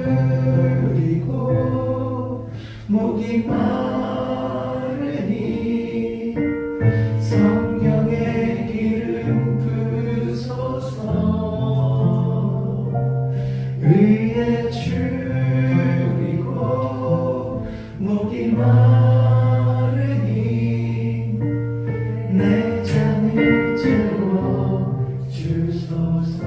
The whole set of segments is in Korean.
줄이고 목이 마르니 성령의 기름 부으소서. 의에 줄이고 목이 마르니 내 잔을 채워 주소서.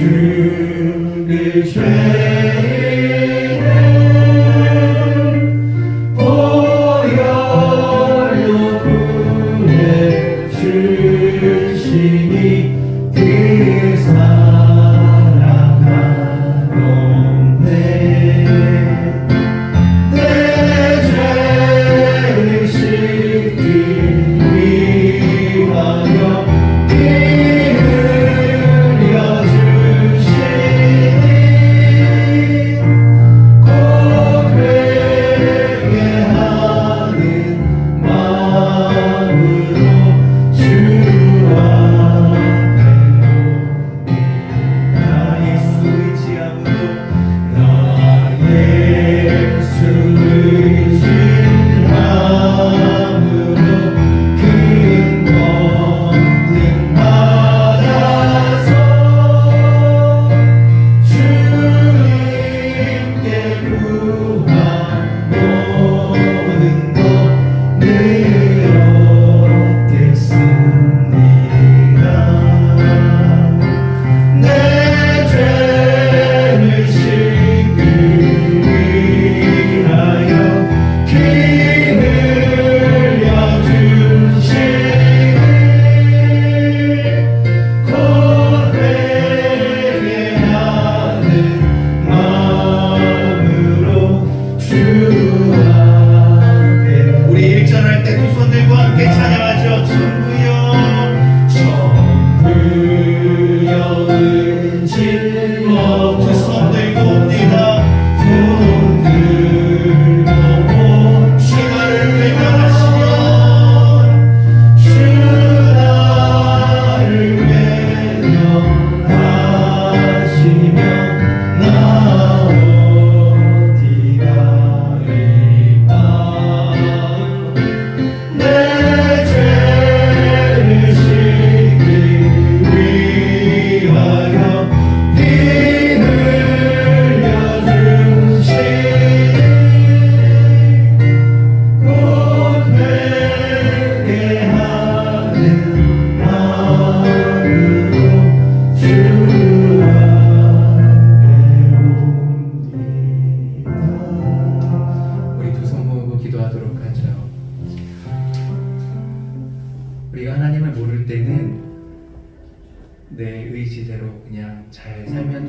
영주를 죄인은 보혈로 구해 주시니 그 사랑하옵네. 내 죄를 씻기 위하여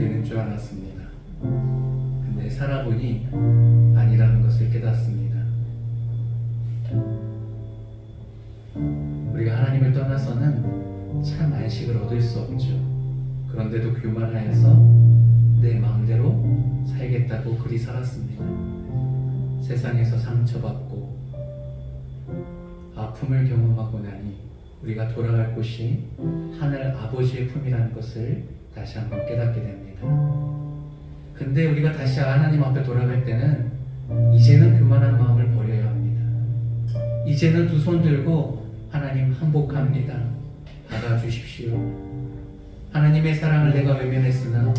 되는 줄 알았습니다. 근데 살아보니 아니라는 것을 깨닫습니다. 우리가 하나님을 떠나서는 참 안식을 얻을 수 없죠. 그런데도 교만하여서 내 마음대로 살겠다고 그리 살았습니다. 세상에서 상처받고 아픔을 경험하고 나니 우리가 돌아갈 곳이 하늘 아버지의 품이라는 것을 다시 한번 깨닫게 됩니다. 근데 우리가 다시 하나님 앞에 돌아갈 때는 이제는 교만한 마음을 버려야 합니다. 이제는 두 손 들고 하나님 항복합니다. 받아주십시오. 하나님의 사랑을 내가 외면했으나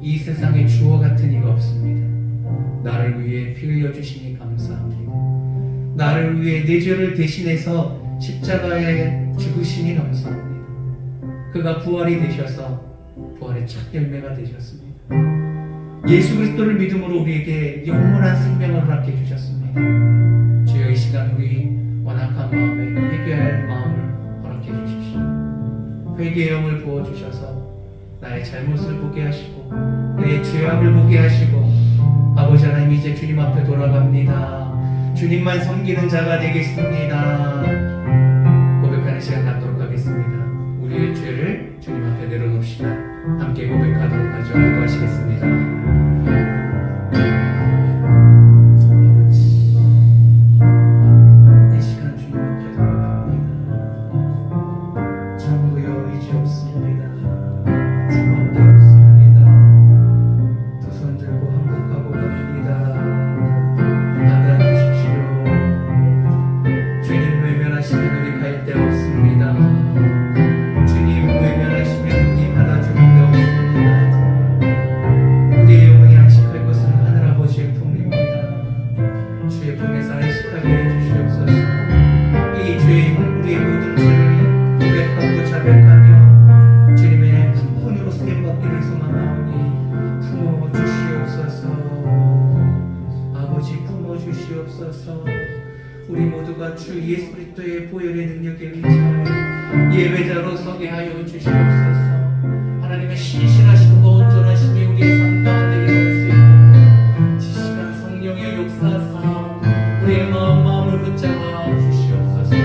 이 세상에 주어 같은 이가 없습니다. 나를 위해 피 흘려주시니 감사합니다. 나를 위해 내 죄를 대신해서 십자가에 죽으시니 감사합니다. 그가 부활이 되셔서 부활의 첫 열매가 되셨습니다. 예수 그리스도를 믿음으로 우리에게 영원한 생명을 허락해 주셨습니다. 주여 이 시간 우리 완악한 마음에 회개할 마음을 허락해 주십시오. 회개의 영을 부어주셔서 나의 잘못을 보게 하시고 내 죄악을 보게 하시고 아버지 하나님 이제 주님 앞에 돌아갑니다. 주님만 섬기는 자가 되겠습니다. 고백하는 시간 갖도록 하겠습니다. 우리의 죄를 주님 앞에 내려놓읍시다. 함께 고백하도록 하죠. 기도하시겠습니다. 우리 모두가 주 예수 그리스도의 보혈의 능력에 의지하여 예배자로 서게 하여 주시옵소서. 하나님의 신실하심과 온전하심이 우리의 삶 가운데 일어날 수 있도록 이 시간 성령의 역사사 우리의 마음을 붙잡아 주시옵소서.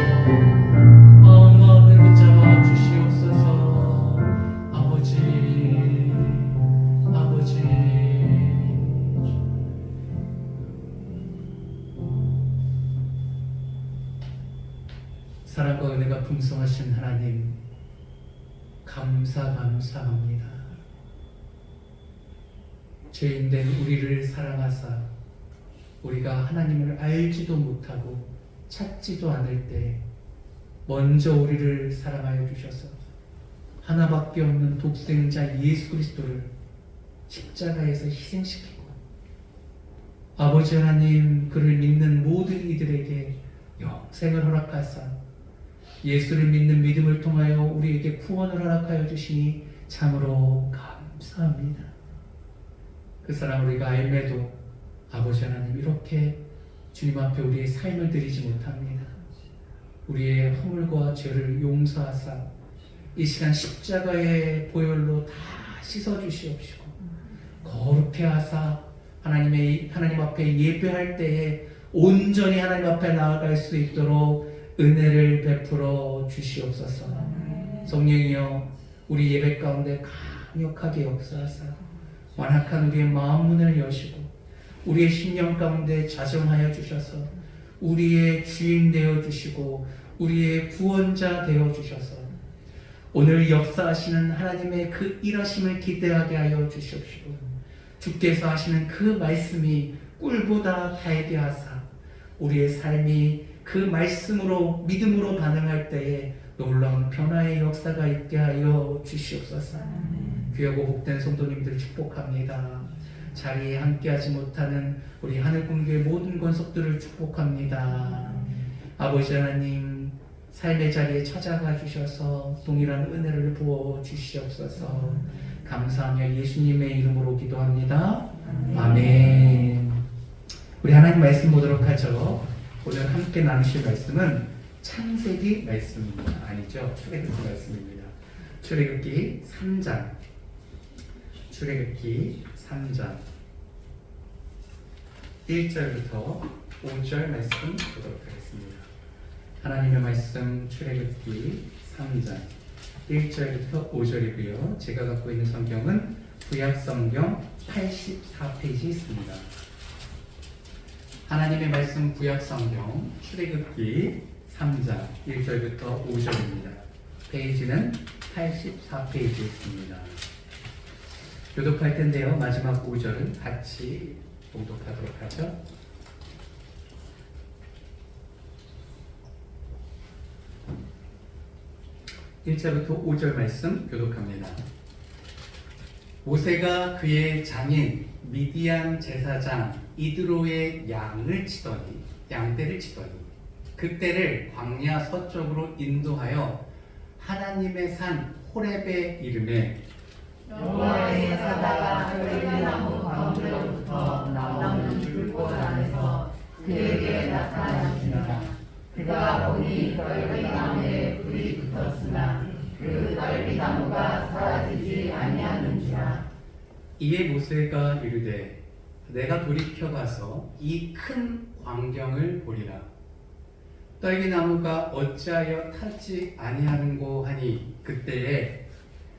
마음을 붙잡아 주시옵소서. 아버지 사랑과 은혜가 풍성하신 하나님 감사합니다. 죄인된 우리를 사랑하사 우리가 하나님을 알지도 못하고 찾지도 않을 때 먼저 우리를 사랑하여 주셔서 하나밖에 없는 독생자 예수 그리스도를 십자가에서 희생시키고 아버지 하나님 그를 믿는 모든 이들에게 영생을 허락하사 예수를 믿는 믿음을 통하여 우리에게 구원을 허락하여 주시니 참으로 감사합니다. 그 사랑 우리가 알매도 아버지 하나님 이렇게 주님 앞에 우리의 삶을 드리지 못합니다. 우리의 허물과 죄를 용서하사 이 시간 십자가의 보혈로 다 씻어주시옵시고 거룩해 하사 하나님 앞에 예배할 때에 온전히 하나님 앞에 나아갈 수 있도록 은혜를 베풀어 주시옵소서. 성령이여 우리 예배 가운데 강력하게 역사하사 완악한 우리의 마음 문을 여시고 우리의 심령 가운데 자정하여 주셔서 우리의 주인 되어 주시고 우리의 구원자 되어 주셔서 오늘 역사하시는 하나님의 그 일하심을 기대하게 하여 주시옵시고 주께서 하시는 그 말씀이 꿀보다 달게 하사 우리의 삶이 그 말씀으로 믿음으로 반응할 때에 놀라운 변화의 역사가 있게 하여 주시옵소서. 귀하고 복된 성도님들 축복합니다. 자리에 함께하지 못하는 우리 하늘공교의 모든 권속들을 축복합니다. 아버지 하나님 삶의 자리에 찾아가 주셔서 동일한 은혜를 부어 주시옵소서. 감사하며 예수님의 이름으로 기도합니다. 아멘. 우리 하나님 말씀 보도록 하죠. 오늘 함께 나누실 말씀은 창세기 말씀입니다. 아니죠. 출애굽기 말씀입니다. 출애굽기 3장 출애굽기 3장 1절부터 5절 말씀 보도록 하겠습니다. 하나님의 말씀 출애굽기 3장 1절부터 5절이고요. 제가 갖고 있는 성경은 구약성경 84페이지 있습니다. 하나님의 말씀 구약성경 출애굽기 3장 1절부터 5절입니다. 페이지는 84페이지 있습니다. 교독할 텐데요. 마지막 5절은 같이 봉독하도록 하죠. 1절부터 5절 말씀 교독합니다. 모세가 그의 장인 미디안 제사장 이드로의 양떼를 치더니 그때를 광야 서쪽으로 인도하여 하나님의 산 호렙에 이르매 여호와의 사자가 떨기나무 가운데로부터 나오는 불꽃 안에서 그에게 나타나시니라. 그가 보니 떨기나무에 불이 붙었으나 그 떨기나무가 사라지지 아니하는지라. 이에 모세가 이르되 내가 돌이켜 가서 이 큰 광경을 보리라. 떨기나무가 어찌하여 타지 아니하는고 하니 그때에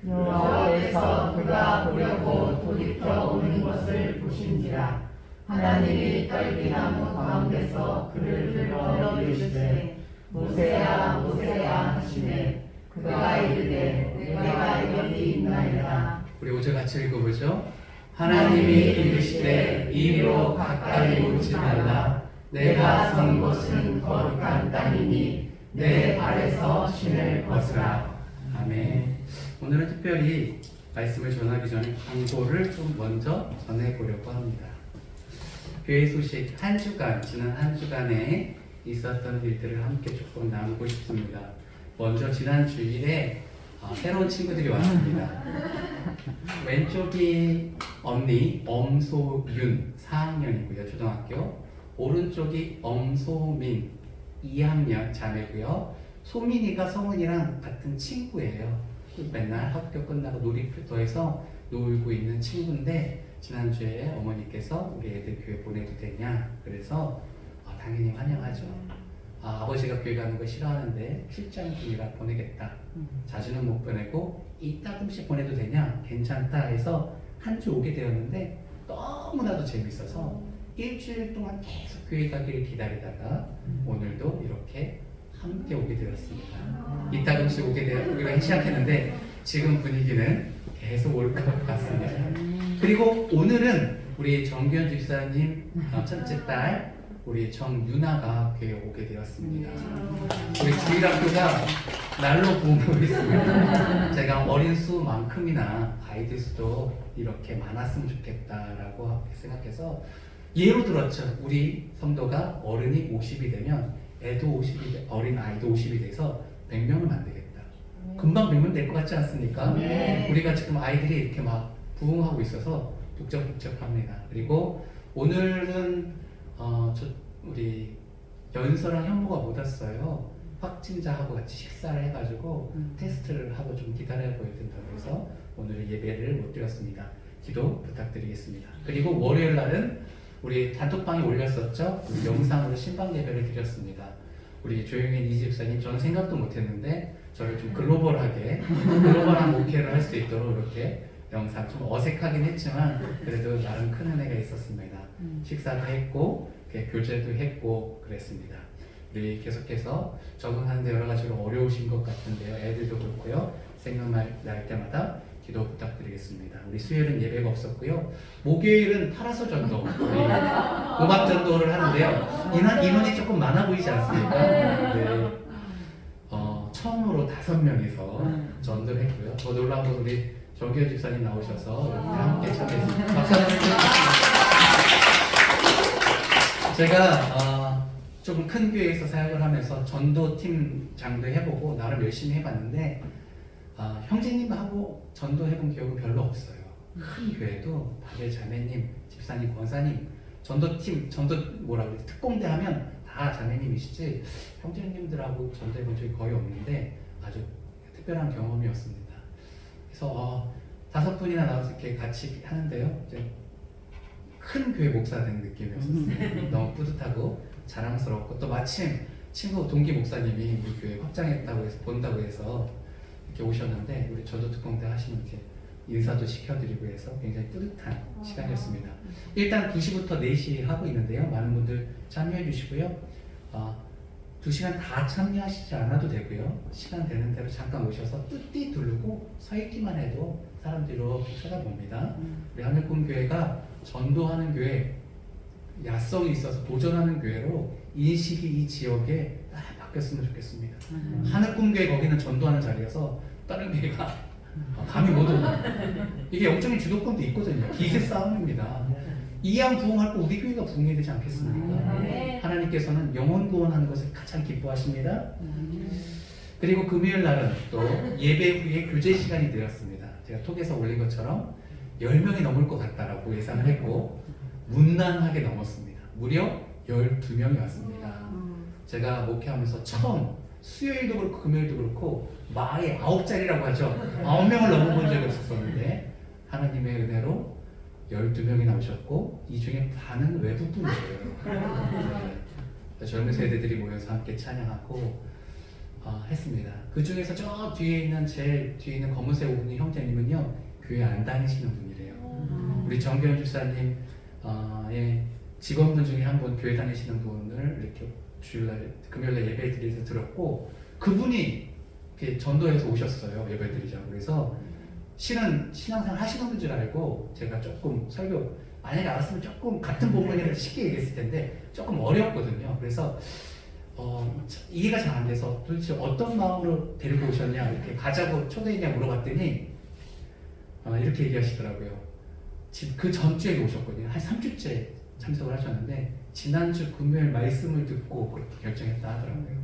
여호와께서 그가 보려고 돌이켜 오는 것을 보신지라. 하나님이 떨기나무 가운데서 그를 불러 이르시되 모세야 모세야 하시매 그가 이르되 내가 여기 있나이다. 우리 5절 같이 읽어보죠. 하나님이 이르시되 이리로 가까이 오지 말라. 내가 선 곳은 거룩한 땅이니 내 발에서 신을 벗으라. 아멘. 오늘은 특별히 말씀을 전하기 전에 광고를 좀 먼저 전해보려고 합니다. 교회 소식 지난 한 주간에 있었던 일들을 함께 조금 나누고 싶습니다. 먼저 지난 주일에 새로운 친구들이 왔습니다. 왼쪽이 언니 엄소윤 4학년이고요. 초등학교. 오른쪽이 엄소민 2학년 자매고요. 소민이가 성은이랑 같은 친구예요. 맨날 학교 끝나고 놀이터에서 놀고 있는 친구인데 지난주에 어머니께서 우리 애들 교회 보내도 되냐 그래서 당연히 환영하죠. 아버지가 교회 가는 거 싫어하는데 출장 중이라 보내겠다. 자주는 못 보내고 이따금씩 보내도 되냐 괜찮다 해서 한 주 오게 되었는데 너무나도 재밌어서 일주일 동안 계속 교회 가기를 기다리다가 오늘도 이렇게 함께 오게 되었습니다. 이따금씩 오기로 시작했는데 지금 분위기는 계속 올 것 같습니다. 그리고 오늘은 우리 정규현 집사님 첫째 딸 우리 정유나가 교회에 오게 되었습니다. 우리 주일학교가 날로 부흥하고 있습니다. 제가 어린 수만큼이나 아이들 수도 이렇게 많았으면 좋겠다라고 생각해서 예로 들었죠. 우리 성도가 어른이 50이 되면 어린 아이도 50이 돼서 100명을 만들겠다. 금방 100명 될 것 같지 않습니까? 네. 우리가 지금 아이들이 이렇게 막 부흥하고 있어서 북적북적합니다. 그리고 오늘은 우리 연서랑 현모가 못 왔어요. 확진자하고 같이 식사를 해가지고 테스트를 하고 좀 기다려야 보여야 된다고 해서 오늘 예배를 못 드렸습니다. 기도 부탁드리겠습니다. 그리고 월요일 날은 우리 단톡방에 올렸었죠. 우리 영상으로 신방 예배를 드렸습니다. 우리 조용현 이 집사님 저는 생각도 못했는데 저를 좀 글로벌한 목회를 할 수 있도록 이렇게 영상 좀 어색하긴 했지만 그래도 나름 큰 은혜가 있었습니다. 식사도 했고 교제도 했고 그랬습니다. 우리 계속해서 적응하는데 여러 가지로 어려우신 것 같은데요. 애들도 그렇고요. 생각날 때마다 기도 부탁드리겠습니다. 우리 수요일은 예배가 없었고요. 목요일은 파라솔 전도, 우리 음악 전도를 하는데요. 인원이 조금 많아 보이지 않습니까? 네. 처음으로 5명이서 전도를 했고요. 더 놀라운 건 우리 정규현 집사님 나오셔서 이렇게 함께 참여했습니다. 박수 한번 해주세요. 제가 조금 큰 교회에서 사역을 하면서 전도팀장도 해보고 나름 열심히 해봤는데 형제님하고 전도해본 기억은 별로 없어요. 큰 교회도 다들 자매님, 집사님, 권사님, 전도팀, 특공대 하면 다 자매님이시지 형제님들하고 전도해본 적이 거의 없는데 아주 특별한 경험이었습니다. 그래서 5분이나 나와서 이렇게 같이 하는데요. 이제 큰 교회 목사 된 느낌이었었어요. 너무 뿌듯하고 자랑스럽고 또 마침 친구 동기 목사님이 우리 교회 확장했다고 해서 본다고 해서 이렇게 오셨는데 우리 전도특공대 하시는 이렇게 인사도 시켜드리고 해서 굉장히 뿌듯한 시간이었습니다. 일단 2시부터 4시 하고 있는데요. 많은 분들 참여해 주시고요. 2시간 다 참여하시지 않아도 되고요. 시간 되는 대로 잠깐 오셔서 뚜띠 두르고 서 있기만 해도 사람들이 이렇게 쳐다봅니다. 우리 하늘꿈교회가 전도하는 교회, 야성이 있어서 도전하는 교회로 인식이 이 지역에 딱 바뀌었으면 좋겠습니다. 하늘꿈교회 거기는 전도하는 자리여서 다른 교회가 감이 못 오고 이게 영적인 주도권도 있거든요. 기세 싸움입니다. 이양 부흥할 거 우리 교회가 부흥해야 되지 않겠습니까? 하나님께서는 영혼 구원하는 것을 가장 기뻐하십니다. 그리고 금요일 날은 또 예배 후에 교제 시간이 되었습니다. 제가 톡에서 올린 것처럼 10명이 넘을 것 같다라고 예상을 했고 문난하게 넘었습니다. 무려 12명이 왔습니다. 제가 목회하면서 처음 수요일도 그렇고 금요일도 그렇고 마의 9자리라고 하죠. 9명을 넘어본 적이 없었는데 하나님의 은혜로 12명이 나오셨고 이 중에 반은 외국분이세요. 젊은 세대들이 모여서 함께 찬양하고 했습니다. 그 중에서 저 뒤에 있는 제일 뒤에 있는 검은색 옷 입은 형제님은요 교회 안 다니시는 분이래요. 우리 정규현 집사님 의 직원분 중에 한 분 교회 다니시는 분을 이렇게 주일날 금요일날 예배 드리면서 들었고 그분이 이렇게 전도해서 오셨어요. 예배 드리자고. 그래서 실은 신앙생활 하시는 분 줄 알고 제가 조금 설교 만약에 알았으면 조금 같은 본문이라도 쉽게 얘기했을 텐데 조금 어렵거든요. 그래서 이해가 잘 안 돼서 도대체 어떤 마음으로 데리고 오셨냐 이렇게 가자고 초대했냐 물어봤더니 이렇게 얘기하시더라고요. 그 전주에 오셨거든요. 한 3주째 참석을 하셨는데 지난주 금요일 말씀을 듣고 그렇게 결정했다 하더라고요.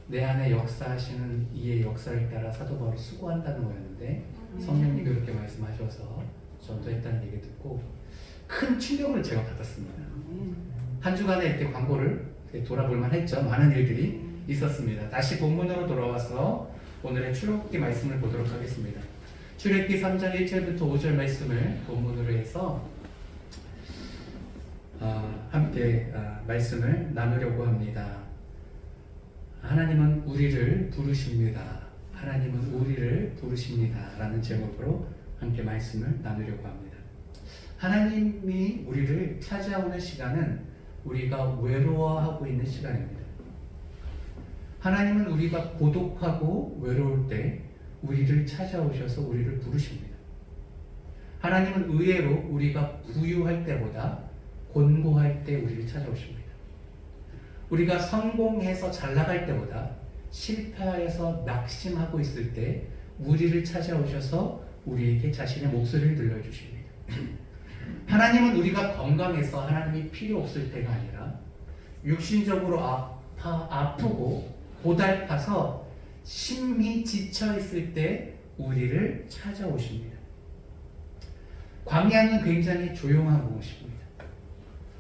내 안에 역사하시는 이의 역사를 따라 사도 바울이 수고한다는 거였는데 성령님이 그렇게 말씀하셔서 전도했다는 얘기 듣고 큰 충격을 제가 받았습니다. 한 주간에 이렇게 광고를 돌아볼만 했죠. 많은 일들이 있었습니다. 다시 본문으로 돌아와서 오늘의 출애굽기 말씀을 보도록 하겠습니다. 출애굽기 3장 1절부터 5절 말씀을 본문으로 해서 함께 말씀을 나누려고 합니다. 하나님은 우리를 부르십니다. 하나님은 우리를 부르십니다. 라는 제목으로 함께 말씀을 나누려고 합니다. 하나님이 우리를 찾아오는 시간은 우리가 외로워하고 있는 시간입니다. 하나님은 우리가 고독하고 외로울 때 우리를 찾아오셔서 우리를 부르십니다. 하나님은 의외로 우리가 부유할 때보다 곤고할 때 우리를 찾아오십니다. 우리가 성공해서 잘 나갈 때보다 실패해서 낙심하고 있을 때 우리를 찾아오셔서 우리에게 자신의 목소리를 들려주십니다. 하나님은 우리가 건강해서 하나님이 필요 없을 때가 아니라 육신적으로 아프고 고달파서 심히 지쳐있을 때 우리를 찾아오십니다. 광야는 굉장히 조용한 곳입니다.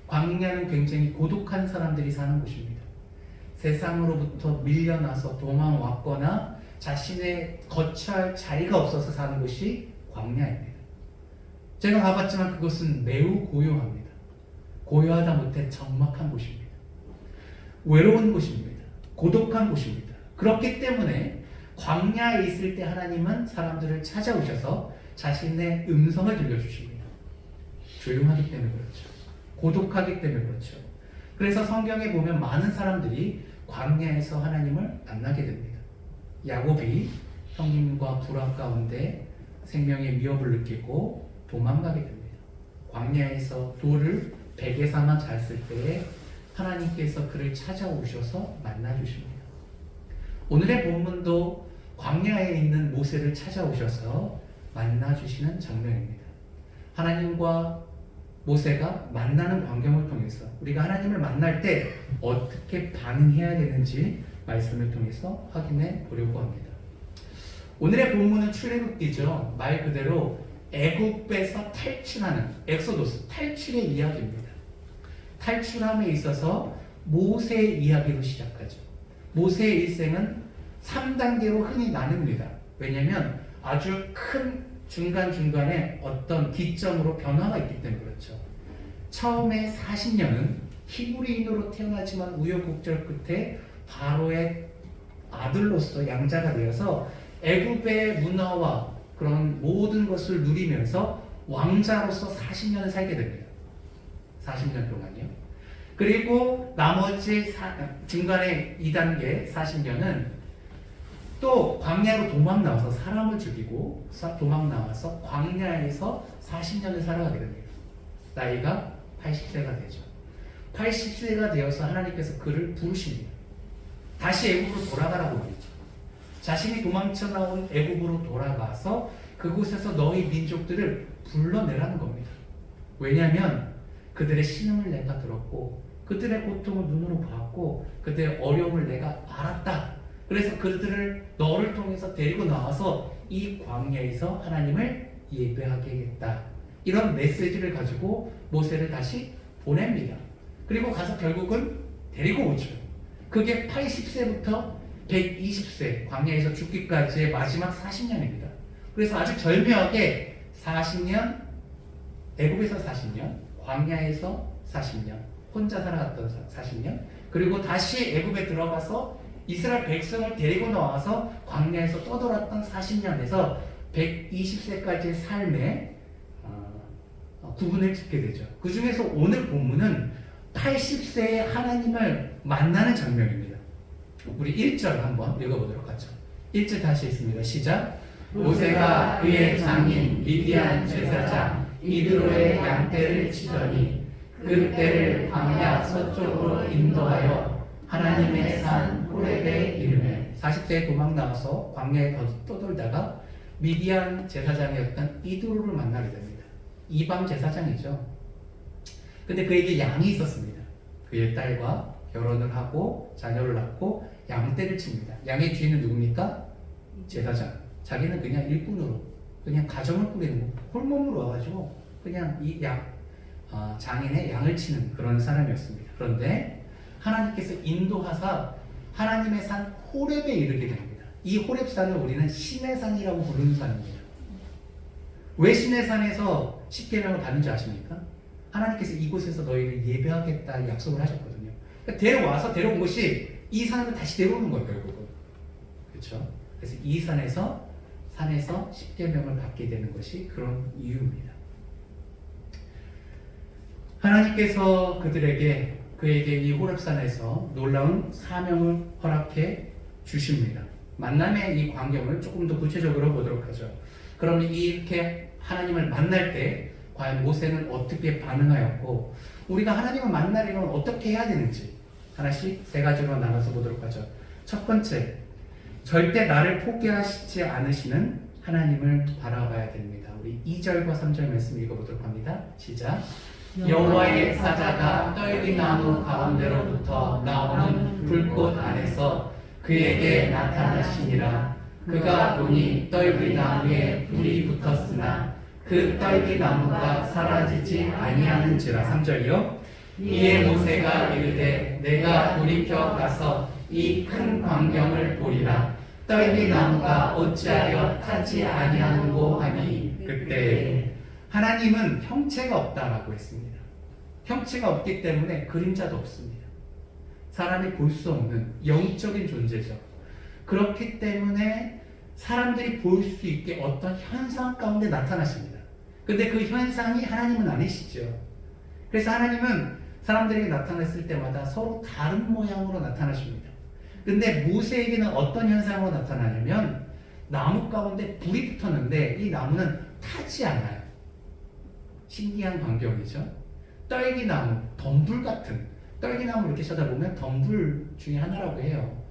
광야는 굉장히 고독한 사람들이 사는 곳입니다. 세상으로부터 밀려나서 도망왔거나 자신의 거처할 자리가 없어서 사는 곳이 광야입니다. 제가 가봤지만 그것은 매우 고요합니다. 고요하다 못해 적막한 곳입니다. 외로운 곳입니다. 고독한 곳입니다. 그렇기 때문에 광야에 있을 때 하나님은 사람들을 찾아오셔서 자신의 음성을 들려주십니다. 조용하기 때문에 그렇죠. 고독하기 때문에 그렇죠. 그래서 성경에 보면 많은 사람들이 광야에서 하나님을 만나게 됩니다. 야곱이 형님과 불화 가운데 생명의 위협을 느끼고 도망가게 됩니다. 광야에서 돌을 베개 삼아 잤을 때에 하나님께서 그를 찾아오셔서 만나주십니다. 오늘의 본문도 광야에 있는 모세를 찾아오셔서 만나주시는 장면입니다. 하나님과 모세가 만나는 광경을 통해서 우리가 하나님을 만날 때 어떻게 반응해야 되는지 말씀을 통해서 확인해 보려고 합니다. 오늘의 본문은 출애굽기죠. 말 그대로 애굽에서 탈출하는 엑소도스, 탈출의 이야기입니다. 탈출함에 있어서 모세의 이야기로 시작하죠. 모세의 일생은 3단계로 흔히 나뉩니다. 왜냐하면 아주 큰 중간중간에 어떤 기점으로 변화가 있기 때문에 그렇죠. 처음에 40년은 히브리인으로 태어나지만 우여곡절 끝에 바로의 아들로서 양자가 되어서 애굽의 문화와 그런 모든 것을 누리면서 왕자로서 40년을 살게 됩니다. 40년 동안요. 그리고 나머지 중간에 2단계 40년은 또 광야로 도망 나와서 사람을 죽이고 도망 나와서 광야에서 40년을 살아가게 됩니다. 나이가 80세가 되죠. 80세가 되어서 하나님께서 그를 부르십니다. 다시 애굽으로 돌아가라고 말이죠. 자신이 도망쳐 나온 애굽으로 돌아가서 그곳에서 너희 민족들을 불러내라는 겁니다. 왜냐하면 그들의 신음을 내가 들었고 그들의 고통을 눈으로 봤고 그들의 어려움을 내가 알았다. 그래서 그들을 너를 통해서 데리고 나와서 이 광야에서 하나님을 예배하게 하겠다. 이런 메시지를 가지고 모세를 다시 보냅니다. 그리고 가서 결국은 데리고 오죠. 그게 80세부터 120세 광야에서 죽기까지의 마지막 40년입니다. 그래서 아주 절묘하게 40년 애굽에서 40년, 광야에서 40년, 혼자 살아갔던 40년, 그리고 다시 애굽에 들어가서 이스라엘 백성을 데리고 나와서 광야에서 떠돌았던 40년에서 120세까지의 삶의 구분을 짓게 되죠. 그 중에서 오늘 본문은 80세에 하나님을 만나는 장면입니다. 우리 1절 한번 읽어보도록 하죠. 1절 다시 읽습니다. 시작. 모세가 그의 장인 미디안 제사장 이드로의 양떼를 치더니 그 떼를 광야 서쪽으로 인도하여 하나님의 산 호렙에 이르매 40세에 도망 나와서 광야에 떠돌다가 미디안 제사장이었던 이드로를 만나게 됩니다. 이방 제사장이죠. 근데 그에게 양이 있었습니다. 그의 딸과 결혼을 하고 자녀를 낳고 양떼를 칩니다. 양의 주인은 누굽니까? 제사장. 자기는 그냥 일꾼으로 그냥 가정을 꾸리는 홀몸으로 와가지고 그냥 이 장인의 양을 치는 그런 사람이었습니다. 그런데 하나님께서 인도하사 하나님의 산 호렙에 이르게 됩니다. 이 호렙산을 우리는 신의 산이라고 부르는 산입니다. 왜 신의 산에서 십계명을 받는지 아십니까? 하나님께서 이곳에서 너희를 예배하겠다 약속을 하셨거든요. 그러니까 데려온 것이 이 산으로 다시 데려오는 거예요, 결국은. 그렇죠? 그래서 이 산에서 십계명을 받게 되는 것이 그런 이유입니다. 하나님께서 그에게 이 호렙산에서 놀라운 사명을 허락해 주십니다. 만남의 이 광경을 조금 더 구체적으로 보도록 하죠. 그럼 이렇게 하나님을 만날 때 과연 모세는 어떻게 반응하였고 우리가 하나님을 만나려면 어떻게 해야 되는지 하나씩 세 가지로 나눠서 보도록 하죠. 첫 번째, 절대 나를 포기하시지 않으시는 하나님을 바라봐야 됩니다. 우리 2절과 3절 말씀 읽어보도록 합니다. 시작. 여호와의 사자가 떨기나무 가운데로부터 나오는 불꽃 안에서 그에게 나타나시니라. 그가 보니 떨기나무에 불이 붙었으나 그 떨기나무가 사라지지 아니하는지라. 3절이요. 이에 모세가 이르되 내가 돌이켜 가서 이 큰 광경을 보리라. 떨기나무가 어찌하여 타지 아니하는고 하니 그때 하나님은 형체가 없다라고 했습니다. 형체가 없기 때문에 그림자도 없습니다. 사람이 볼 수 없는 영적인 존재죠. 그렇기 때문에 사람들이 볼 수 있게 어떤 현상 가운데 나타나십니다. 근데 그 현상이 하나님은 아니시죠. 그래서 하나님은 사람들에게 나타났을 때마다 서로 다른 모양으로 나타나십니다. 근데 모세에게는 어떤 현상으로 나타나냐면 나무 가운데 불이 붙었는데 이 나무는 타지 않아요. 신기한 광경이죠. 떨기나무, 덤불 같은 떨기나무 이렇게 쳐다보면 덤불 중에 하나라고 해요.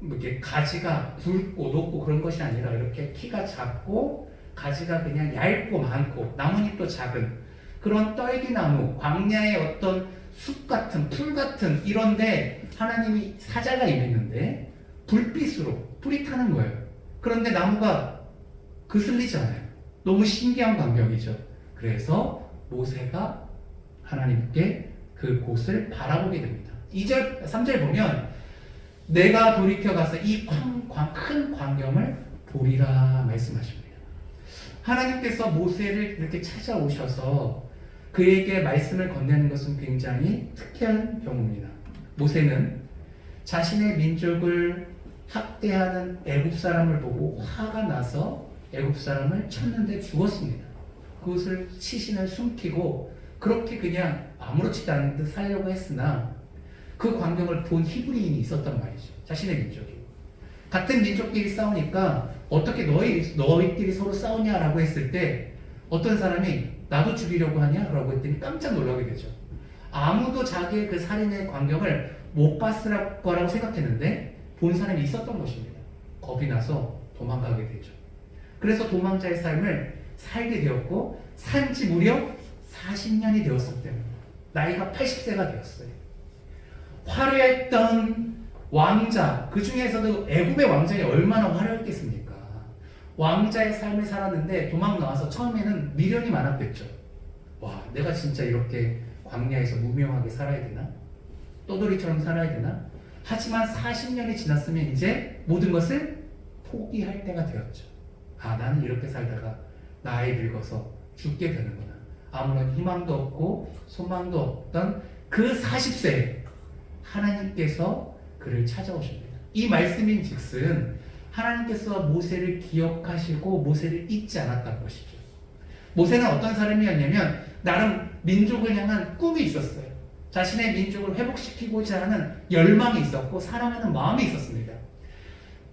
이렇게 가지가 굵고 높고 그런 것이 아니라 이렇게 키가 작고 가지가 그냥 얇고 많고 나뭇잎도 작은 그런 떨기나무, 광야의 어떤 숲 같은 풀 같은 이런데 하나님이 사자가 임했는데 불빛으로 불이 타는 거예요. 그런데 나무가 그슬리지 않아요. 너무 신기한 광경이죠. 그래서 모세가 하나님께 그곳을 바라보게 됩니다. 2절, 3절 보면 내가 돌이켜 가서 이 큰 광경을 보리라 말씀하십니다. 하나님께서 모세를 이렇게 찾아오셔서 그에게 말씀을 건네는 것은 굉장히 특이한 경우입니다. 모세는 자신의 민족을 학대하는 애굽 사람을 보고 화가 나서 애굽 사람을 쳤는데 죽었습니다. 그것을 시신을 숨기고 그렇게 그냥 아무렇지도 않은 듯 살려고 했으나 그 광경을 본 히브리인이 있었단 말이죠. 자신의 민족이. 같은 민족끼리 싸우니까 어떻게 너희끼리 서로 싸우냐라고 했을 때 어떤 사람이 나도 죽이려고 하냐? 라고 했더니 깜짝 놀라게 되죠. 아무도 자기의 그 살인의 광경을 못 봤을 거라고 생각했는데 본 사람이 있었던 것입니다. 겁이 나서 도망가게 되죠. 그래서 도망자의 삶을 살게 되었고 산지 무려 40년이 되었을 때입니다. 나이가 80세가 되었어요. 화려했던 왕자, 그 중에서도 애굽의 왕정이 얼마나 화려했겠습니까? 왕자의 삶을 살았는데 도망 나와서 처음에는 미련이 많았겠죠. 와, 내가 진짜 이렇게 광야에서 무명하게 살아야 되나? 떠돌이처럼 살아야 되나? 하지만 40년이 지났으면 이제 모든 것을 포기할 때가 되었죠. 아, 나는 이렇게 살다가 나이 늙어서 죽게 되는구나. 아무런 희망도 없고 소망도 없던 그 40세에 하나님께서 그를 찾아오십니다. 이 말씀인 즉슨 하나님께서 모세를 기억하시고 모세를 잊지 않았다는 것이죠. 모세는 어떤 사람이었냐면 나름 민족을 향한 꿈이 있었어요. 자신의 민족을 회복시키고자 하는 열망이 있었고 사랑하는 마음이 있었습니다.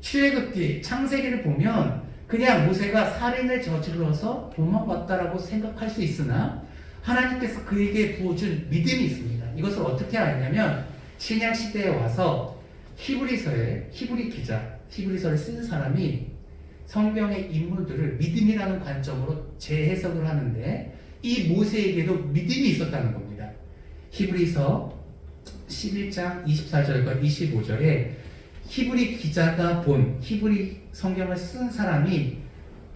출애굽기, 창세기를 보면 그냥 모세가 살인을 저질러서 도망갔다라고 생각할 수 있으나 하나님께서 그에게 부어준 믿음이 있습니다. 이것을 어떻게 알냐면 신약 시대에 와서 히브리서를 쓴 사람이 성경의 인물들을 믿음이라는 관점으로 재해석을 하는데 이 모세에게도 믿음이 있었다는 겁니다. 히브리서 11장 24절과 25절에 히브리 기자가 본 히브리 성경을 쓴 사람이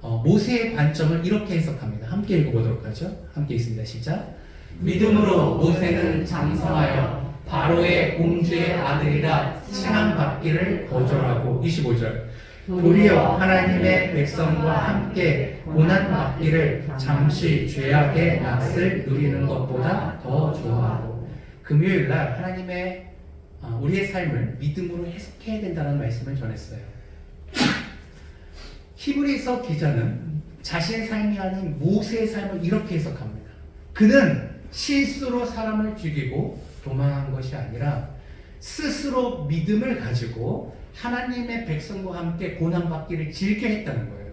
모세의 관점을 이렇게 해석합니다. 함께 읽어보도록 하죠. 함께 있습니다. 시작. 믿음으로 모세는 장성하여 바로의 공주의 아들이라 칭함받기를 거절하고 25절 도리어 하나님의 백성과 함께 고난받기를 잠시 죄악의 낯을 누리는 것보다 더 좋아하고 금요일날 하나님의 우리의 삶을 믿음으로 해석해야 된다는 말씀을 전했어요. 히브리서 기자는 자신의 삶이 아닌 모세의 삶을 이렇게 해석합니다. 그는 실수로 사람을 죽이고 도망한 것이 아니라 스스로 믿음을 가지고 하나님의 백성과 함께 고난받기를 즐겨 했다는 거예요.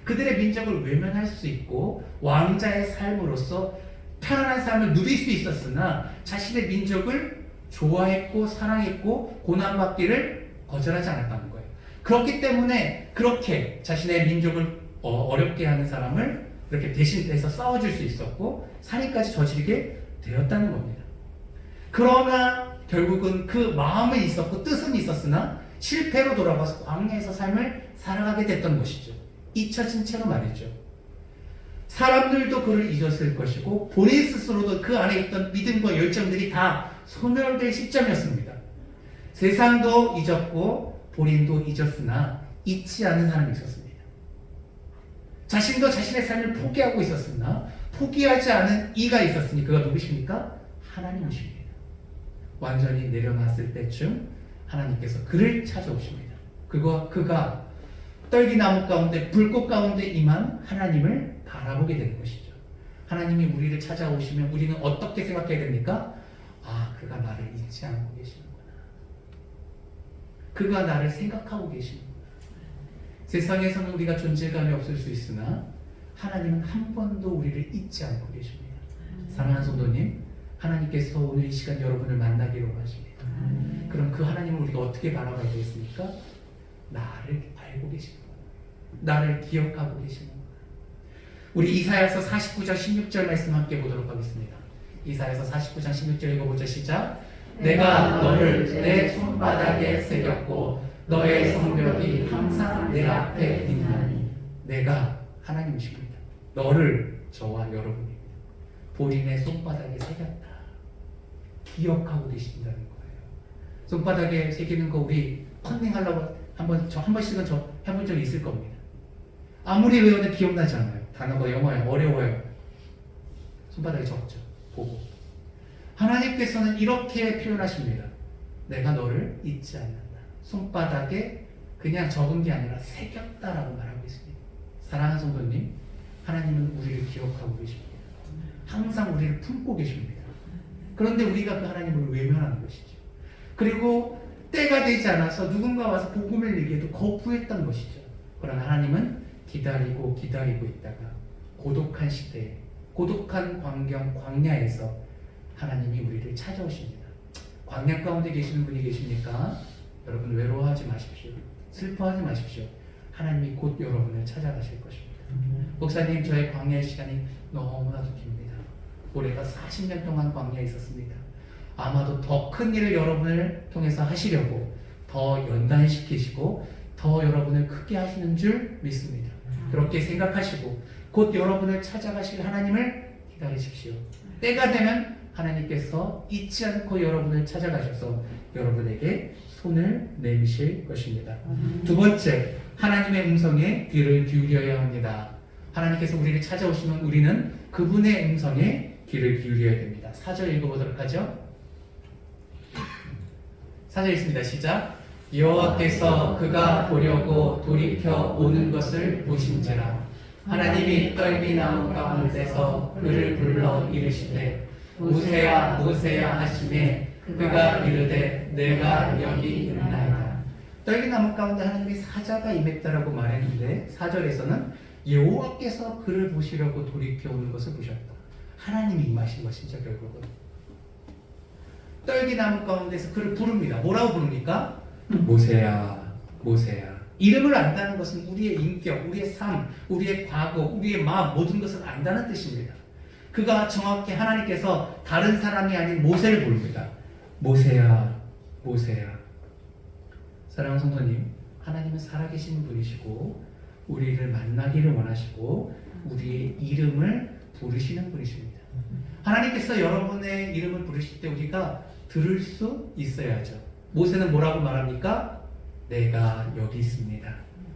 그들의 민족을 외면할 수 있고 왕자의 삶으로서 편안한 삶을 누릴 수 있었으나 자신의 민족을 좋아했고 사랑했고 고난받기를 거절하지 않았다는 거예요. 그렇기 때문에 그렇게 자신의 민족을 어렵게 하는 사람을 이렇게 대신해서 싸워줄 수 있었고 살인까지 저지르게 되었다는 겁니다. 그러나 결국은 그 마음은 있었고 뜻은 있었으나 실패로 돌아가서 광야에서 삶을 살아가게 됐던 것이죠. 잊혀진 채로 말이죠. 사람들도 그를 잊었을 것이고 본인 스스로도 그 안에 있던 믿음과 열정들이 다 소멸될 시점이었습니다. 세상도 잊었고 본인도 잊었으나 잊지 않은 사람이 있었습니다. 자신도 자신의 삶을 포기하고 있었으나 포기하지 않은 이가 있었으니 그가 누구십니까? 하나님이십니다. 완전히 내려놨을 때쯤 하나님께서 그를 찾아오십니다. 그가 떨기나무 가운데 불꽃 가운데 임한 하나님을 바라보게 되는 것이죠. 하나님이 우리를 찾아오시면 우리는 어떻게 생각해야 됩니까? 아, 그가 나를 잊지 않고 계시는구나. 그가 나를 생각하고 계시는구나. 세상에서는 우리가 존재감이 없을 수 있으나 하나님은 한 번도 우리를 잊지 않고 계십니다. 사랑하는 성도님, 하나님께서 오늘 이 시간 여러분을 만나기로 하십니다. 그럼 그 하나님을 우리가 어떻게 바라봐야 되겠습니까? 나를 알고 계시는 거예요. 나를 기억하고 계시는 거예요. 우리 이사야서 49장 16절 말씀 함께 보도록 하겠습니다. 이사야서 49장 16절 읽어보자. 시작. 내가 너를 내 손바닥에 새겼고 너의 성벽이 항상 내 앞에 있나니. 내가 하나님이십니다. 너를 저와 여러분입니다. 본인의 손바닥에 새겼다. 기억하고 계신다는 거예요. 손바닥에 새기는 거 우리 컨닝하려고 한 번씩은 해본 적이 있을 겁니다. 아무리 외워도 기억나지 않아요. 단어가 영어에 어려워요. 손바닥에 적죠. 보고. 하나님께서는 이렇게 표현하십니다. 내가 너를 잊지 않는다. 손바닥에 그냥 적은 게 아니라 새겼다라고 말하고 있습니다. 사랑하는 성도님, 하나님은 우리를 기억하고 계십니다. 항상 우리를 품고 계십니다. 그런데 우리가 그 하나님을 외면하는 것이죠. 그리고 때가 되지 않아서 누군가 와서 복음을 얘기해도 거부했던 것이죠. 그러나 하나님은 기다리고 있다가 고독한 시대에, 고독한 광경, 광야에서 하나님이 우리를 찾아오십니다. 광야 가운데 계시는 분이 계십니까? 여러분 외로워하지 마십시오. 슬퍼하지 마십시오. 하나님이 곧 여러분을 찾아가실 것입니다. 목사님, 저의 광야의 시간이 너무나도 깁니다. 올해가 40년 동안 광야에 있었습니다. 아마도 더 큰 일을 여러분을 통해서 하시려고 더 연단시키시고 더 여러분을 크게 하시는 줄 믿습니다. 그렇게 생각하시고 곧 여러분을 찾아가실 하나님을 기다리십시오. 때가 되면 하나님께서 잊지 않고 여러분을 찾아가셔서 여러분에게 손을 내미실 것입니다. 두 번째, 하나님의 음성에 귀를 기울여야 합니다. 하나님께서 우리를 찾아오시면 우리는 그분의 음성에 귀를 기울여야 됩니다. 4절 읽어보도록 하죠. 4절 있습니다. 시작. 여호와께서 그가 보려고 돌이켜 오는 것을 보신지라. 하나님이 떨기나무 가운데서 그를 불러 이르시되 모세야 모세야 하시매 그가 이르되 내가 여기 있나이다. 떨기나무 가운데 하나님이 사자가 임했다라고 말했는데 4절에서는 여호와께서 그를 보시려고 돌이켜 오는 것을 보셨다. 하나님이 임하신 것이죠. 결국은 떨기나무 가운데서 그를 부릅니다. 뭐라고 부릅니까? 모세야 모세야. 이름을 안다는 것은 우리의 인격, 우리의 삶, 우리의 과거, 우리의 마음 모든 것을 안다는 뜻입니다. 그가 정확히 하나님께서 다른 사람이 아닌 모세를 부릅니다. 모세야 모세야. 사랑하는 성도님, 하나님은 살아계신 분이시고 우리를 만나기를 원하시고 우리의 이름을 부르시는 분이십니다. 하나님께서 여러분의 이름을 부르실 때 우리가 들을 수 있어야죠. 모세는 뭐라고 말합니까? 내가 여기 있습니다.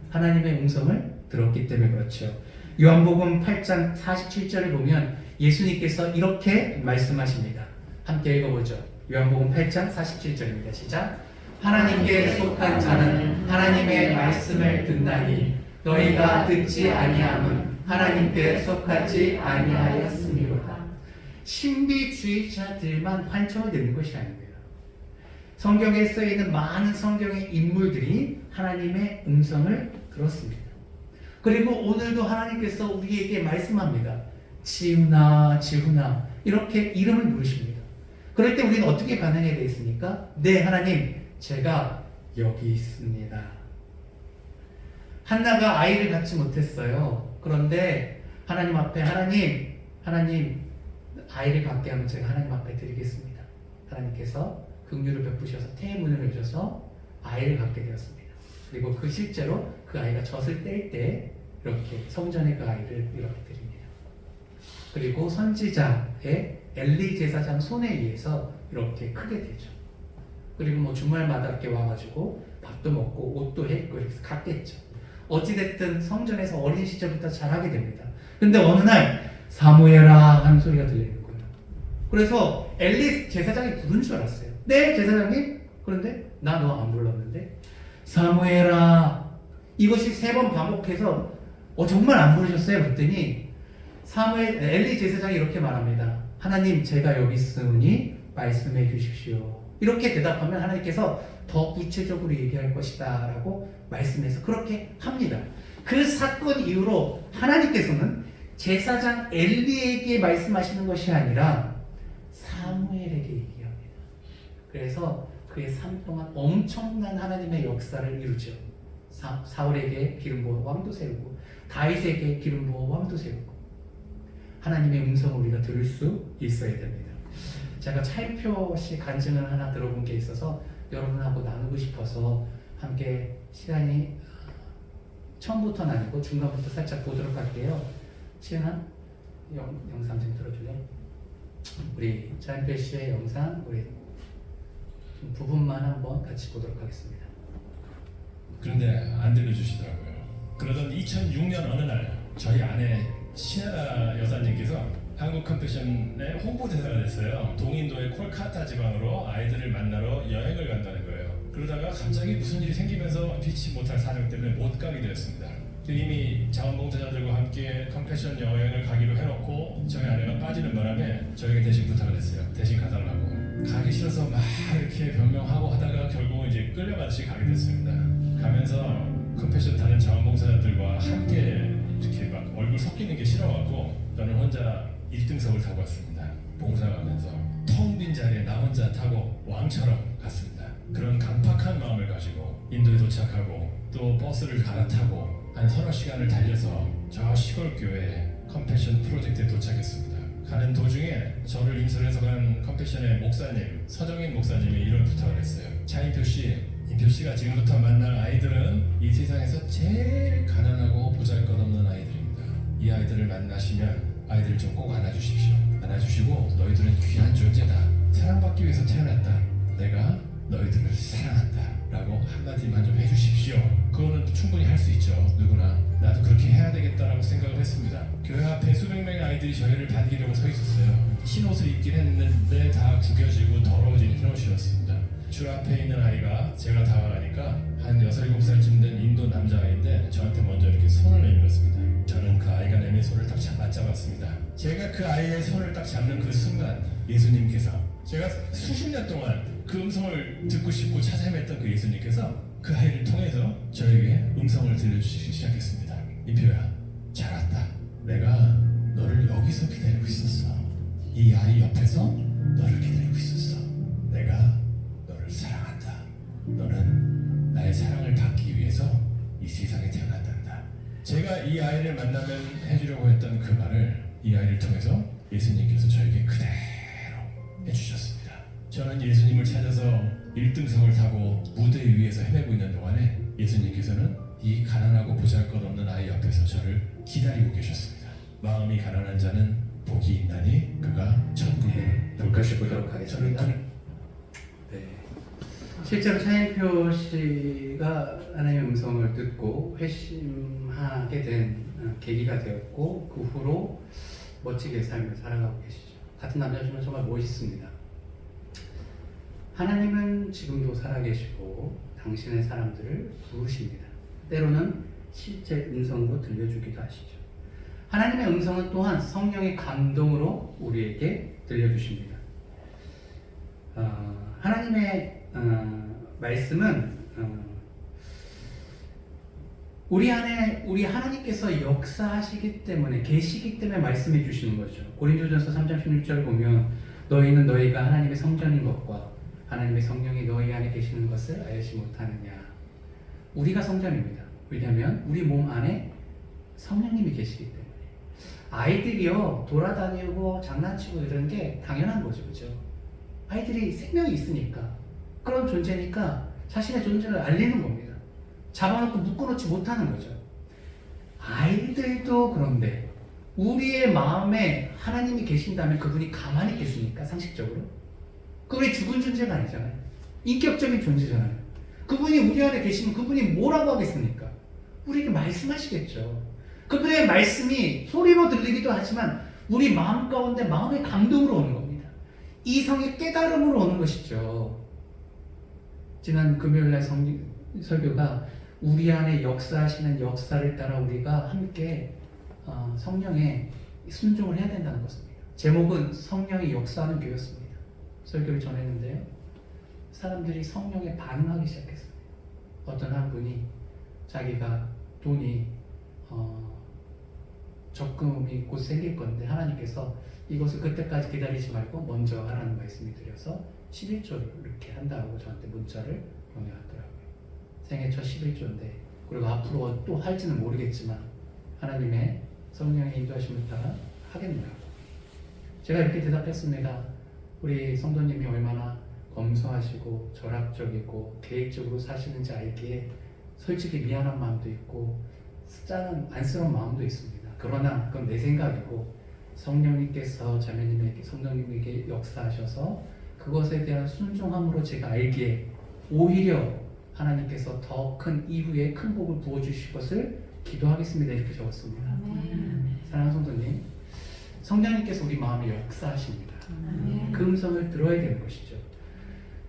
하나님의 음성을 들었기 때문에 그렇죠. 요한복음 8장 47절을 보면 예수님께서 이렇게 말씀하십니다. 함께 읽어보죠. 요한복음 8장 47절입니다. 시작. 하나님께 속한 자는 하나님의 말씀을 듣나니 너희가 듣지 아니함은 하나님께 속하지 아니하였음이로다. 신비주의자들만 환청을 듣는 것이 아닙니다. 성경에 쓰여있는 많은 성경의 인물들이 하나님의 음성을 들었습니다. 그리고 오늘도 하나님께서 우리에게 말씀합니다. 지훈아 지훈아 이렇게 이름을 부르십니다. 그럴 때 우리는 어떻게 반응해야 되겠습니까? 네 하나님, 제가 여기 있습니다. 한나가 아이를 갖지 못했어요. 그런데 하나님 앞에 하나님 아이를 갖게 하면 제가 하나님 앞에 드리겠습니다. 하나님께서 긍휼을 베푸셔서 태문을 여셔서 아이를 갖게 되었습니다. 그리고 실제로 그 아이가 젖을 뗄 때 이렇게 성전에 그 아이를 이렇게 드립니다. 그리고 선지자의 엘리 제사장 손에 의해서 이렇게 크게 되죠. 그리고 뭐 주말마다 이렇게 와가지고 밥도 먹고 옷도 입고 이렇게 갔겠죠. 어찌됐든 성전에서 어린 시절부터 잘하게 됩니다. 근데 어느 날 사무엘아 하는 소리가 들리는 거예요. 그래서 엘리 제사장이 부른 줄 알았어요. 네 제사장님? 그런데 나 너 안 불렀는데 사무엘아. 이것이 3번 반복해서 정말 안 부르셨어요? 그랬더니 엘리 제사장이 이렇게 말합니다. 하나님 제가 여기 있으니 말씀해 주십시오. 이렇게 대답하면 하나님께서 더 구체적으로 얘기할 것이다 라고 말씀해서 그렇게 합니다. 그 사건 이후로 하나님께서는 제사장 엘리에게 말씀하시는 것이 아니라 사무엘에게 얘기합니다. 그래서 그의 삶 동안 엄청난 하나님의 역사를 이루죠. 사울에게 기름 부어 왕도 세우고 다윗에게 기름 부어 왕도 세우고 하나님의 음성을 우리가 들을 수 있어야 됩니다. 제가 차인표씨 간증을 하나 들어본 게 있어서 여러분하고 나누고 싶어서 함께 시간이 처음부터는 아니고 중간부터 살짝 보도록 할게요. 시은아, 영상 좀 들어줄래? 우리 차인표씨의 영상 우리 부분만 한번 같이 보도록 하겠습니다. 그런데 안 들려주시더라고요. 그러던 2006년 어느 날 저희 아내 신하라 여사님께서 한국 컴패션의 홍보대사가 됐어요. 동인도의 콜카타 지방으로 아이들을 만나러 여행을 간다는 거예요. 그러다가 갑자기 무슨 일이 생기면서 피치 못할 사정 때문에 못 가게 되었습니다. 이미 자원봉사자들과 함께 컴패션 여행을 가기로 해놓고 저희 아내가 빠지는 바람에 저에게 대신 부탁을 했어요. 대신 가달라고. 가기 싫어서 막 이렇게 변명하고 하다가 결국 이제 끌려가듯이 가게 됐습니다. 가면서 컴패션 다른 자원봉사자들과 함께 이렇게 막 얼굴 섞이는 게 싫어갖고 저는 혼자 1등석을 타고 왔습니다. 봉사가면서 텅 빈 자리에 나 혼자 타고 왕처럼 갔습니다. 그런 강팍한 마음을 가지고 인도에 도착하고 또 버스를 갈아타고 한 서너 시간을 달려서 저 시골 교회 컴패션 프로젝트에 도착했습니다. 가는 도중에 저를 인솔해서 간 컴패션의 목사님, 서정인 목사님이 이런 부탁을 했어요. 차인표 씨, 인표 씨가 지금부터 만날 아이들은 이 세상에서 제일 가난하고 보잘것없는 아이들입니다. 이 아이들을 만나시면 아이들 좀 꼭 안아주십시오. 안아주시고 너희들은 귀한 존재다. 사랑받기 위해서 태어났다. 내가 너희들을 사랑한다. 라고 한마디만 좀 해주십시오. 그거는 충분히 할 수 있죠. 누구나. 나도 그렇게 해야 되겠다라고 생각을 했습니다. 교회 앞에 수백 명의 아이들이 저희를 반기려고 서 있었어요. 흰옷을 입긴 했는데 다 구겨지고 더러워진 흰옷이었습니다. 줄 앞에 있는 아이가 제가 다가가니까 한 6, 7살쯤 된 인도 남자아이인데 저한테 먼저 이렇게 손을 내밀었습니다. 저는 그 아이가 내민 손을 딱 맞잡았습니다. 제가 그 아이의 손을 딱 잡는 그 순간 예수님께서 제가 수십 년 동안 그 음성을 듣고 싶고 찾아 헤맸던 그 예수님께서 그 아이를 통해서 저에게 음성을 들려주시기 시작했습니다. 인표야, 잘 왔다. 내가 너를 여기서 기다리고 있었어. 이 아이 옆에서 너를 기다리고 있었어. 내가 너를 사랑한다. 너는 나의 사랑을 받기 위해서 이 세상에 태어났단다. 제가 이 아이를 만나면 해주려고 했던 그 말을 이 아이를 통해서 예수님께서 저에게 그대로 해주셨습니다. 저는 예수님을 찾아서 1등석을 타고 무대 위에서 헤매고 있는 동안에 예수님께서는 이 가난하고 보잘것없는 아이 옆에서 저를 기다리고 계셨습니다. 마음이 가난한 자는 복이 있나니 그가 천국을 여기까지 보도록 하겠습니다. 네. 실제로 차인표 씨가 하나님의 음성을 듣고 회심하게 된 계기가 되었고 그 후로 멋지게 삶을 살아가고 계시죠. 같은 남자지만 정말 멋있습니다. 하나님은 지금도 살아계시고 당신의 사람들을 부르십니다. 때로는 실제 음성으로 들려주기도 하시죠. 하나님의 음성은 또한 성령의 감동으로 우리에게 들려주십니다. 하나님의 말씀은 우리 안에 우리 하나님께서 역사하시기 때문에 계시기 때문에 말씀해 주시는 거죠. 고린도전서 3장 16절을 보면 너희는 너희가 하나님의 성전인 것과 하나님의 성령이 너희 안에 계시는 것을 알지 못하느냐. 우리가 성전입니다. 왜냐하면 우리 몸 안에 성령님이 계시기 때문에. 아이들이요 돌아다니고 장난치고 이런 게 당연한 거죠, 그죠? 아이들이 생명이 있으니까 그런 존재니까 자신의 존재를 알리는 겁니다. 잡아놓고 묶어놓지 못하는 거죠. 아이들도 그런데 우리의 마음에 하나님이 계신다면 그분이 가만히 있겠습니까? 상식적으로? 그분이 죽은 존재가 아니잖아요. 인격적인 존재잖아요. 그분이 우리 안에 계시면 그분이 뭐라고 하겠습니까? 우리에게 말씀하시겠죠. 그분의 말씀이 소리로 들리기도 하지만 우리 마음 가운데 마음의 감동으로 오는 겁니다. 이성의 깨달음으로 오는 것이죠. 지난 금요일날 설교가 우리 안에 역사하시는 역사를 따라 우리가 함께 성령에 순종을 해야 된다는 것입니다. 제목은 성령이 역사하는 교회였습니다. 설교를 전했는데요. 사람들이 성령에 반응하기 시작했어요. 어떤 한 분이 자기가 돈이 적금이 곧 생길 건데 하나님께서 이것을 그때까지 기다리지 말고 먼저 하라는 말씀이 드려서 11조를 이렇게 한다고 저한테 문자를 보내왔더라고요. 생애 첫 11조인데 그리고 앞으로 또 할지는 모르겠지만 하나님의 성령의 인도하심을 따라 하겠노라고. 제가 이렇게 대답했습니다. 우리 성도님이 얼마나 검소하시고 절약적이고 계획적으로 사시는지 알기에 솔직히 미안한 마음도 있고 짠한 안쓰러운 마음도 있습니다. 그러나 그건 내 생각이고 성령님께서 자매님에게 성령님에게 역사하셔서 그것에 대한 순종함으로 제가 알기에 오히려 하나님께서 더 큰 이후에 큰 복을 부어주실 것을 기도하겠습니다. 이렇게 적었습니다. 사랑하는 성도님, 성령님께서 우리 마음에 역사하십니다. 그 음성을 들어야 되는 것이죠.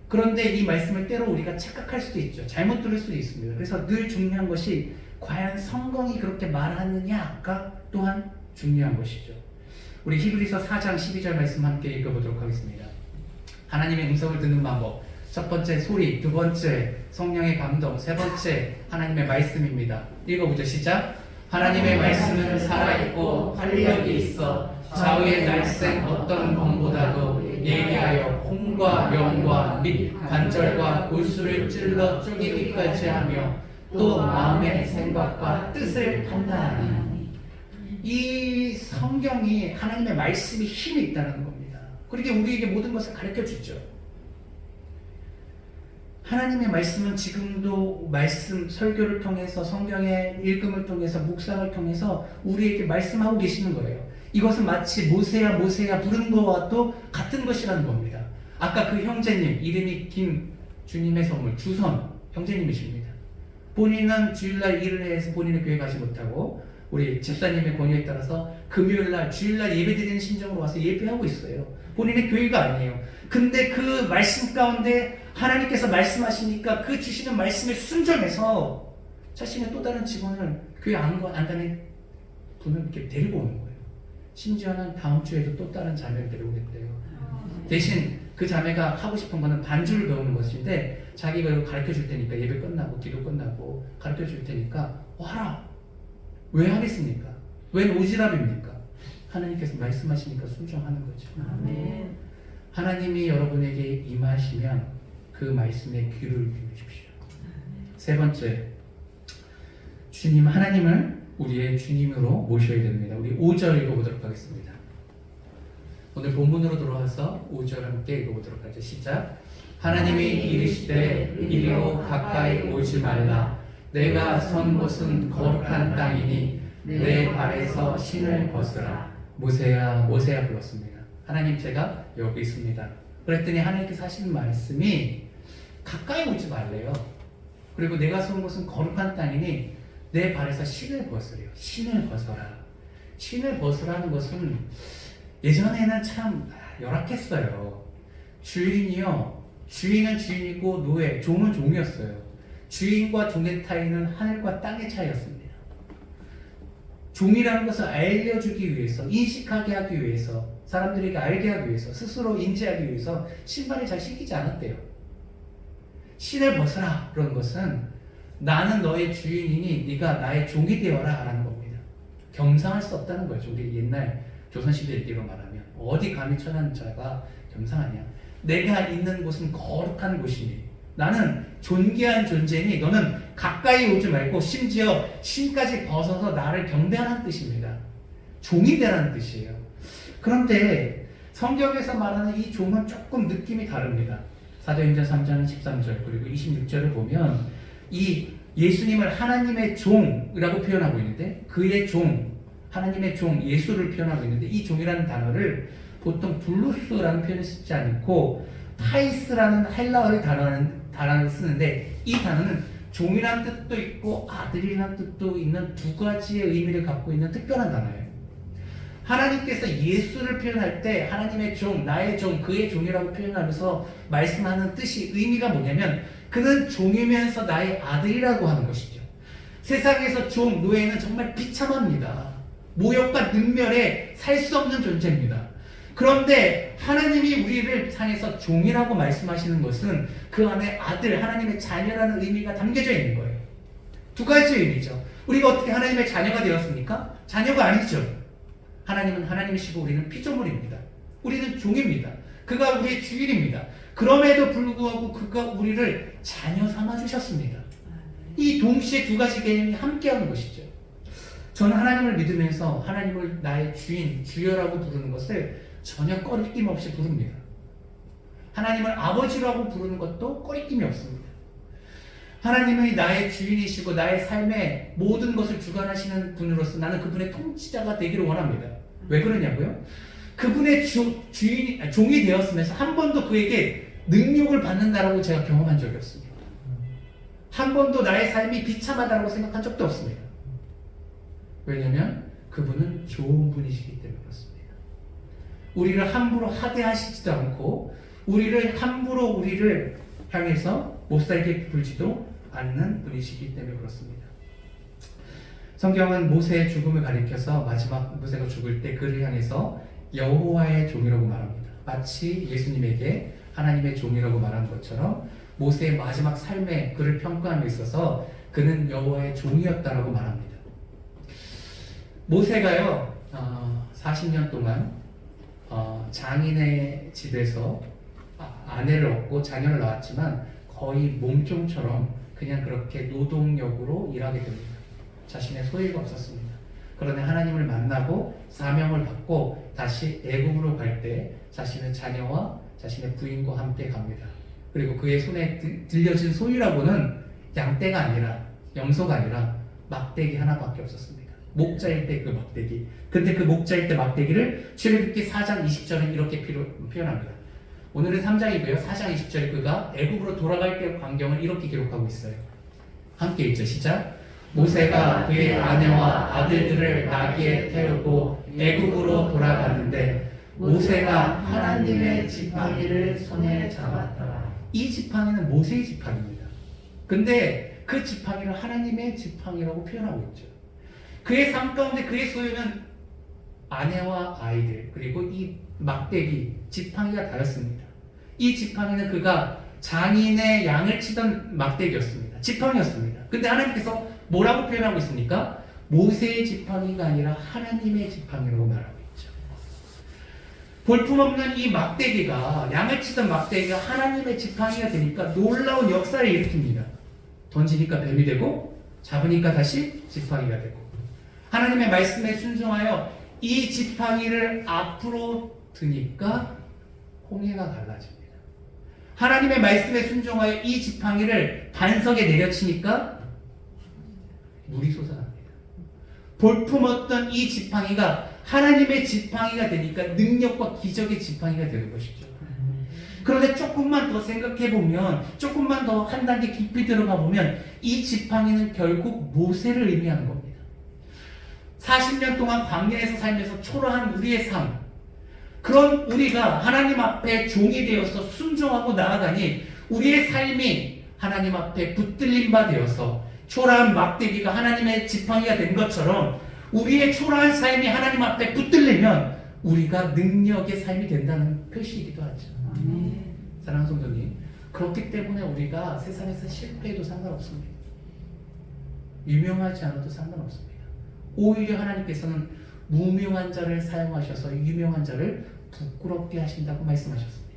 그런데 이 말씀을 때로 우리가 착각할 수도 있죠. 잘못 들을 수도 있습니다. 그래서 늘 중요한 것이 과연 성경이 그렇게 말하느냐가 또한 중요한 것이죠. 우리 히브리서 4장 12절 말씀 함께 읽어보도록 하겠습니다. 하나님의 음성을 듣는 방법. 첫 번째 소리, 두 번째 성령의 감동, 세 번째 하나님의 말씀입니다. 읽어보죠. 시작. 하나님의 말씀은 살아있고 활력이 있어 좌우의 날쌘 어떤 검보다도 예리하여 혼과 영과 및 관절과 골수를 찔러 쪼개기까지 하며 또 마음의 생각과 뜻을 판단하니. 이 성경이 하나님의 말씀이 힘이 있다는 겁니다. 그렇게 우리에게 모든 것을 가르쳐 주죠. 하나님의 말씀은 지금도 말씀 설교를 통해서 성경의 읽음을 통해서 묵상을 통해서 우리에게 말씀하고 계시는 거예요. 이것은 마치 모세야 부르는 것과 또 같은 것이라는 겁니다. 아까 그 형제님 이름이 김주님의 선물 주선 형제님이십니다. 본인은 주일날 일을 해서 본인의 교회 가지 못하고 우리 집사님의 권유에 따라서 금요일날 주일날 예배드리는 심정으로 와서 예배하고 있어요. 본인의 교회가 아니에요. 근데 그 말씀 가운데 하나님께서 말씀하시니까 그 주시는 말씀에 순종해서 자신의 또 다른 직원을 교회 안 가는 분을 이렇게 데리고 오는 거예요. 심지어는 다음 주에도 또 다른 자매를 데려오겠대요. 대신 그 자매가 하고 싶은 거는 반주를 배우는 것인데 자기가 이거 가르쳐 줄 테니까 예배 끝나고 기도 끝나고 가르쳐 줄 테니까 와라. 왜 하겠습니까? 웬 오지랖입니까? 하나님께서 말씀하시니까 순종하는 거죠. 아멘. 하나님이 여러분에게 임하시면 그 말씀에 귀를 기울이십시오. 세 번째, 주님 하나님을 우리의 주님으로 모셔야 됩니다. 우리 5절 읽어보도록 하겠습니다. 오늘 본문으로 돌아와서 5절 함께 읽어보도록 하죠. 시작. 하나님이 이르시되 이리로 가까이 오지 말라. 내가 선 곳은 거룩한 땅이니 내 발에서 신을 벗으라. 모세야 불렀습니다. 하나님 제가 여기 있습니다. 그랬더니 하나님께서 하시는 말씀이 가까이 오지 말래요. 그리고 내가 선 곳은 거룩한 땅이니 내 발에서 신을 벗으래요. 신을 벗어라. 신을 벗으라는 것은 예전에는 참 열악했어요. 주인은 주인이고 종은 종이었어요. 주인과 종의 차이는 하늘과 땅의 차이였습니다. 종이라는 것을 알려주기 위해서, 인식하게 하기 위해서, 사람들에게 알게 하기 위해서, 스스로 인지하기 위해서 신발이 잘 신기지 않았대요. 신을 벗으라 그런 것은 나는 너의 주인이니 네가 나의 종이 되어라 라는 겁니다. 겸상할 수 없다는 거죠. 우리 옛날 조선시대 얘기로 말하면 어디 감히 천한 자가 겸상하냐. 내가 있는 곳은 거룩한 곳이니 나는 존귀한 존재니 너는 가까이 오지 말고 심지어 신까지 벗어서 나를 경배하라는 뜻입니다. 종이 되라는 뜻이에요. 그런데 성경에서 말하는 이 종은 조금 느낌이 다릅니다. 사도행전 3장 13절 그리고 26절을 보면 이 예수님을 하나님의 종이라고 표현하고 있는데 그의 종, 하나님의 종 예수를 표현하고 있는데 이 종이라는 단어를 보통 블루스라는 표현을 쓰지 않고 타이스라는 헬라어의 단어를 쓰는데 이 단어는 종이라는 뜻도 있고 아들이라는 뜻도 있는 두 가지의 의미를 갖고 있는 특별한 단어예요. 하나님께서 예수를 표현할 때 하나님의 종, 나의 종, 그의 종이라고 표현하면서 말씀하는 뜻이 의미가 뭐냐면 그는 종이면서 나의 아들이라고 하는 것이죠. 세상에서 종, 노예는 정말 비참합니다. 모욕과 능멸에 살 수 없는 존재입니다. 그런데 하나님이 우리를 향해서 종이라고 말씀하시는 것은 그 안에 아들, 하나님의 자녀라는 의미가 담겨져 있는 거예요. 두 가지 의미죠. 우리가 어떻게 하나님의 자녀가 되었습니까? 자녀가 아니죠. 하나님은 하나님이시고 우리는 피조물입니다. 우리는 종입니다. 그가 우리의 주인입니다. 그럼에도 불구하고 그가 우리를 자녀 삼아 주셨습니다. 이 동시에 두 가지 개념이 함께하는 것이죠. 저는 하나님을 믿으면서 하나님을 나의 주인, 주여라고 부르는 것을 전혀 꺼리낌 없이 부릅니다. 하나님을 아버지라고 부르는 것도 꺼리낌이 없습니다. 하나님이 나의 주인이시고 나의 삶의 모든 것을 주관하시는 분으로서 나는 그분의 통치자가 되기를 원합니다. 왜 그러냐고요? 그분의 종이 되었으면서 한 번도 그에게 능욕을 받는다라고 제가 경험한 적이 없습니다. 한 번도 나의 삶이 비참하다고 생각한 적도 없습니다. 왜냐하면 그분은 좋은 분이시기 때문에 그렇습니다. 우리를 함부로 하대하시지도 않고 우리를 향해서 못살게 굴지도 않는 분이시기 때문에 그렇습니다. 성경은 모세의 죽음을 가리켜서 마지막 모세가 죽을 때 그를 향해서 여호와의 종이라고 말합니다. 마치 예수님에게 하나님의 종이라고 말한 것처럼 모세의 마지막 삶에 그를 평가함에 있어서 그는 여호와의 종이었다라고 말합니다. 모세가요 40년 동안 장인의 집에서 아내를 얻고 자녀를 낳았지만 거의 몸종처럼 그냥 그렇게 노동력으로 일하게 됩니다. 자신의 소유가 없었습니다. 그러나 하나님을 만나고 사명을 받고 다시 애굽으로 갈 때 자신의 자녀와 자신의 부인과 함께 갑니다. 그리고 그의 손에 들려진 소유라고는 양떼가 아니라 염소가 아니라 막대기 하나밖에 없었습니다. 목자일 때 그 막대기. 근데 그 목자일 때 막대기를 출애굽기 4장 20절은 이렇게 표현합니다. 오늘은 3장이고요. 4장 20절에 그가 애굽으로 돌아갈 때 광경을 이렇게 기록하고 있어요. 함께 읽죠. 시작. 모세가 그의 아내와 아들들을 나귀에 태우고 애굽으로 돌아갔는데 모세가 하나님의 지팡이를 손에 잡았더라. 이 지팡이는 모세의 지팡이입니다. 근데 그 지팡이를 하나님의 지팡이라고 표현하고 있죠. 그의 삶 가운데 그의 소유는 아내와 아이들 그리고 이 막대기 지팡이가 다였습니다. 이 지팡이는 그가 장인의 양을 치던 막대기였습니다. 지팡이였습니다. 근데 하나님께서 뭐라고 표현하고 있습니까? 모세의 지팡이가 아니라 하나님의 지팡이라고 말하고 있죠. 볼품없는 이 막대기가 양을 치던 막대기가 하나님의 지팡이가 되니까 놀라운 역사를 일으킵니다. 던지니까 뱀이 되고 잡으니까 다시 지팡이가 되고 하나님의 말씀에 순종하여 이 지팡이를 앞으로 드니까 홍해가 갈라집니다. 하나님의 말씀에 순종하여 이 지팡이를 반석에 내려치니까 물이 솟아납니다. 볼품없던 이 지팡이가 하나님의 지팡이가 되니까 능력과 기적의 지팡이가 되는 것이죠. 그런데 조금만 더 생각해보면 조금만 더 한 단계 깊이 들어가 보면 이 지팡이는 결국 모세를 의미하는 겁니다. 40년 동안 광야에서 살면서 초라한 우리의 삶, 그런 우리가 하나님 앞에 종이 되어서 순종하고 나아가니 우리의 삶이 하나님 앞에 붙들림 바 되어서 초라한 막대기가 하나님의 지팡이가 된 것처럼 우리의 초라한 삶이 하나님 앞에 붙들리면 우리가 능력의 삶이 된다는 표시이기도 하죠. 사랑하는 성도님, 그렇기 때문에 우리가 세상에서 실패해도 상관없습니다. 유명하지 않아도 상관없습니다. 오히려 하나님께서는 무명한 자를 사용하셔서 유명한 자를 부끄럽게 하신다고 말씀하셨습니다.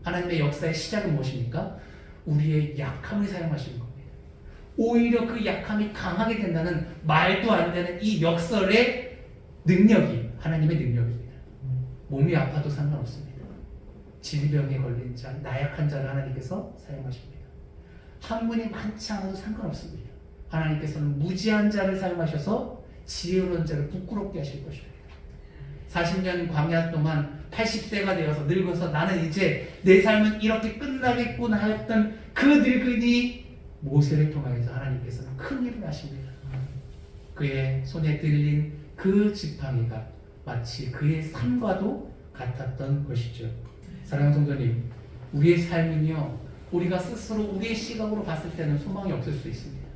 하나님의 역사의 시작은 무엇입니까? 우리의 약함을 사용하시는 겁니다. 오히려 그 약함이 강하게 된다는 말도 안 되는 이 역설의 능력이 하나님의 능력입니다. 몸이 아파도 상관없습니다. 질병에 걸린 자, 나약한 자를 하나님께서 사용하십니다. 학문이 많지 않아도 상관없습니다. 하나님께서는 무지한 자를 사용하셔서 지혜로운 자를 부끄럽게 하실 것입니다. 40년 광야 동안 80세가 되어서 늙어서 나는 이제 내 삶은 이렇게 끝나겠구나 하였던 그 늙은이 모세를 통하여서 하나님께서는 큰 일을 하십니다. 그의 손에 들린 그 지팡이가 마치 그의 삶과도 같았던 것이죠. 사랑하는 성도님, 우리의 삶은요, 우리가 스스로 우리의 시각으로 봤을 때는 소망이 없을 수 있습니다.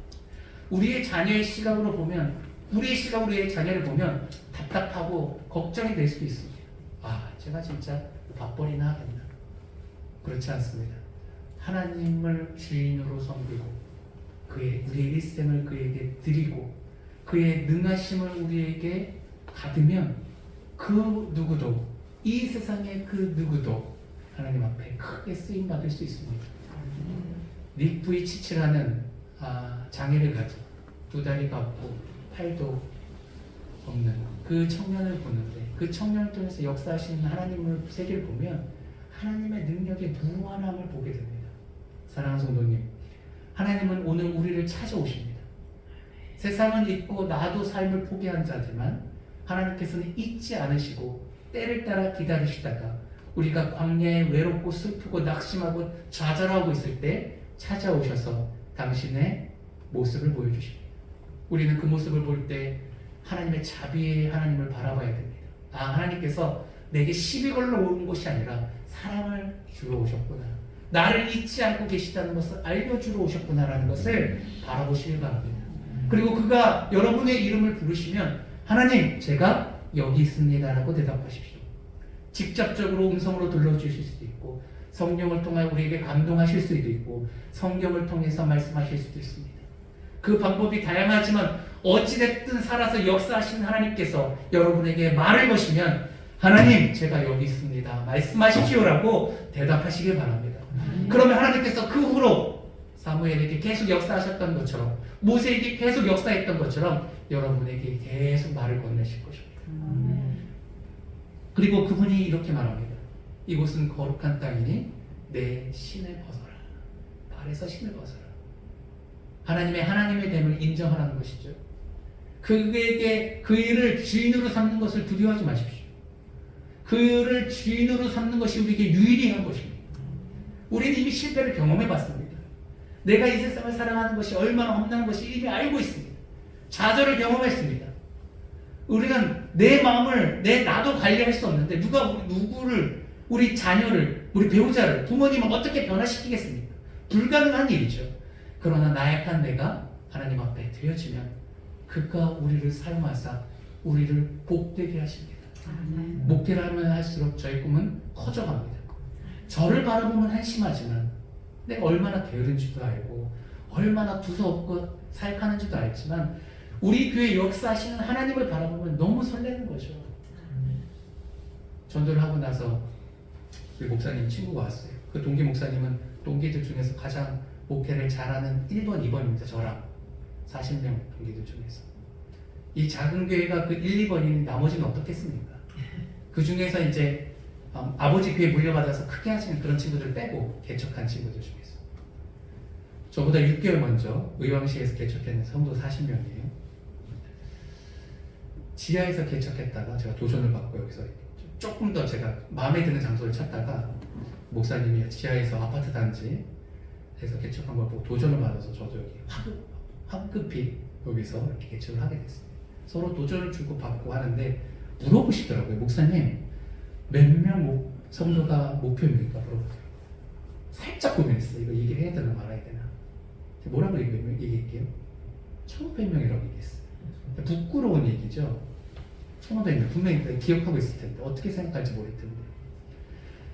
우리의 자녀의 시각으로 보면, 우리의 시각으로 우리의 자녀를 보면 답답하고 걱정이 될 수도 있습니다. 아, 제가 진짜 밥벌이나 하겠나? 그렇지 않습니다. 하나님을 주인으로 섬기고 우리의 일생을 그에게 드리고 그의 능하심을 우리에게 받으면 그 누구도, 이 세상의 그 누구도 하나님 앞에 크게 쓰임 받을 수 있습니다. 닉 부이치치라는 장애를 가진, 두 다리가 없고 팔도 없는 그 청년을 보는데, 그 청년을 통해서 역사하시는 하나님의 세계를 보면 하나님의 능력의 무한함을 보게 됩니다. 사랑하는 성도님, 하나님은 오늘 우리를 찾아오십니다. 세상은 잊고 나도 삶을 포기한 자지만 하나님께서는 잊지 않으시고 때를 따라 기다리시다가 우리가 광야에 외롭고 슬프고 낙심하고 좌절하고 있을 때 찾아오셔서 당신의 모습을 보여주십니다. 우리는 그 모습을 볼 때 하나님의 자비의 하나님을 바라봐야 됩니다. 아, 하나님께서 내게 시비 걸러 오는 것이 아니라 사랑을 주러 오셨구나. 나를 잊지 않고 계시다는 것을 알려주러 오셨구나라는 것을 바라보시길 바랍니다. 그리고 그가 여러분의 이름을 부르시면 하나님, 제가 여기 있습니다라고 대답하십시오. 직접적으로 음성으로 들려주실 수도 있고 성령을 통해 우리에게 감동하실 수도 있고 성경을 통해서 말씀하실 수도 있습니다. 그 방법이 다양하지만 어찌됐든 살아서 역사하시는 하나님께서 여러분에게 말을 거시면 하나님, 제가 여기 있습니다. 말씀하십시오라고 대답하시길 바랍니다. 그러면 하나님께서 그 후로 사무엘에게 계속 역사하셨던 것처럼 모세에게 계속 역사했던 것처럼 여러분에게 계속 말을 건네실 것입니다. 그리고 그분이 이렇게 말합니다. 이곳은 거룩한 땅이니 내 신을 벗어라. 발에서 신을 벗어라. 하나님의 됨을 인정하라는 것이죠. 그에게 그 일을 주인으로 삼는 것을 두려워하지 마십시오. 그를 주인으로 삼는 것이 우리에게 유일한 것입니다. 우리는 이미 실패를 경험해 봤습니다. 내가 이 세상을 살아가는 것이 얼마나 험난한 것이 이미 알고 있습니다. 좌절을 경험했습니다. 우리는 내 마음을 나도 관리할 수 없는데 누구를, 우리 자녀를, 우리 배우자를, 부모님을 어떻게 변화시키겠습니까? 불가능한 일이죠. 그러나 나약한 내가 하나님 앞에 드려지면 그가 우리를 사용하사 우리를 복되게 하십니다. 목회를 하면 할수록 저의 꿈은 커져갑니다. 저를 바라보면 한심하지만 내가 얼마나 게으른지도 알고 얼마나 두서없고 사역하는지도 알지만 우리 교회 역사하시는 하나님을 바라보면 너무 설레는 거죠. 전도를 하고 나서 우리 목사님 친구가 왔어요. 그 동기 목사님은 동기들 중에서 가장 목회를 잘하는 1번, 2번입니다. 저랑 40명 동기들 중에서. 이 작은 교회가 그 1, 2번인 나머지는 어떻겠습니까? 그 중에서 이제 아버지 교회 물려받아서 크게 하시는 그런 친구들 빼고 개척한 친구들 중에서 저보다 6개월 먼저 의왕시에서 개척했는 성도 40명이에요. 지하에서 개척했다가 제가 도전을 받고 여기서 조금 더 제가 마음에 드는 장소를 찾다가 목사님이 지하에서 아파트 단지에서 개척한 걸 보고 도전을 받아서 저도 여기 황급히 여기서 이렇게 개척을 하게 됐습니다. 서로 도전을 주고 받고 하는데 물어보시더라고요. 목사님, 몇 명 성도가 목표입니까? 물어보더라고요. 살짝 고민했어요. 이거 얘기를 해야 되나 말아야 되나. 뭐라고 얘기할게요? 1,500명이라고 얘기했어요. 부끄러운 얘기죠. 1,500명. 분명히 기억하고 있을 텐데 어떻게 생각할지 모를 텐데.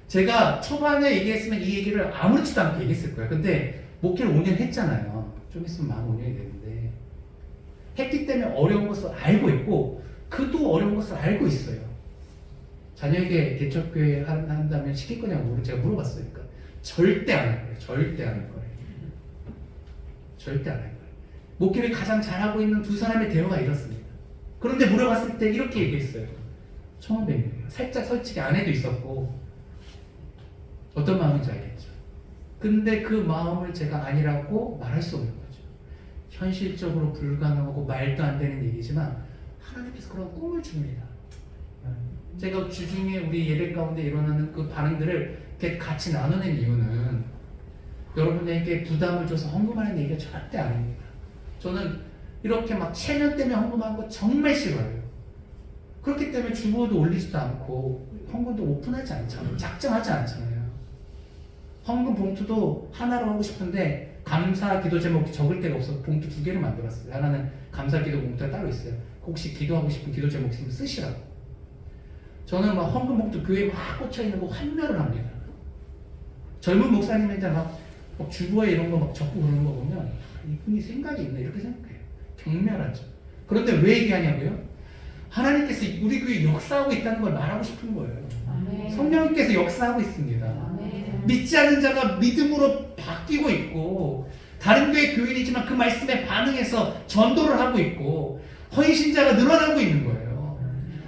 제가 초반에 얘기했으면 이 얘기를 아무렇지도 않게 얘기했을 거예요. 근데 목회를 5년 했잖아요. 좀 있으면 만 5년이 되는데 했기 때문에 어려운 것을 알고 있고 그도 어려운 것을 알고 있어요. 자녀에게 개척교회 한다면 시킬 거냐고 제가 물어봤어요. 그러니까 절대 안 할 거예요. 절대 안 할 거예요. 절대 안 할 거예요. 목회를 가장 잘하고 있는 두 사람의 대화가 이렇습니다. 그런데 물어봤을 때 이렇게 얘기했어요. 1,500명이에요. 살짝 솔직히 아내도 있었고 어떤 마음인지 알겠죠. 근데 그 마음을 제가 아니라고 말할 수 없는 거죠. 현실적으로 불가능하고 말도 안 되는 얘기지만 하나님께서 그런 꿈을 줍니다. 제가 주중에 우리 예배 가운데 일어나는 그 반응들을 이렇게 같이 나누는 이유는 여러분에게 부담을 줘서 헌금하는 얘기가 절대 아닙니다. 저는 이렇게 막 체면 때문에 헌금하는 거 정말 싫어요. 그렇기 때문에 주보도 올리지도 않고 헌금도 오픈하지 않잖아요. 작정하지 않잖아요. 헌금 봉투도 하나로 하고 싶은데 감사 기도 제목이 적을 데가 없어서 봉투 2개를 만들었어요. 하나는 감사 기도 봉투가 따로 있어요. 혹시 기도하고 싶은 기도 제목 있으면 쓰시라고. 저는 막 헌금 봉투 교회에 막 꽂혀 있는 거 환멸을 합니다. 젊은 목사님한테 막 주보에 이런 거 막 적고 그러는 거 보면 이분이 생각이 있네 이렇게 생각해요. 경멸하죠. 그런데 왜 얘기하냐고요? 하나님께서 우리 교회에 역사하고 있다는 걸 말하고 싶은 거예요. 아멘. 성령님께서 역사하고 있습니다. 아멘. 믿지 않는 자가 믿음으로 바뀌고 있고 다른 교회 교인이지만 그 말씀에 반응해서 전도를 하고 있고 헌신자가 늘어나고 있는 거예요.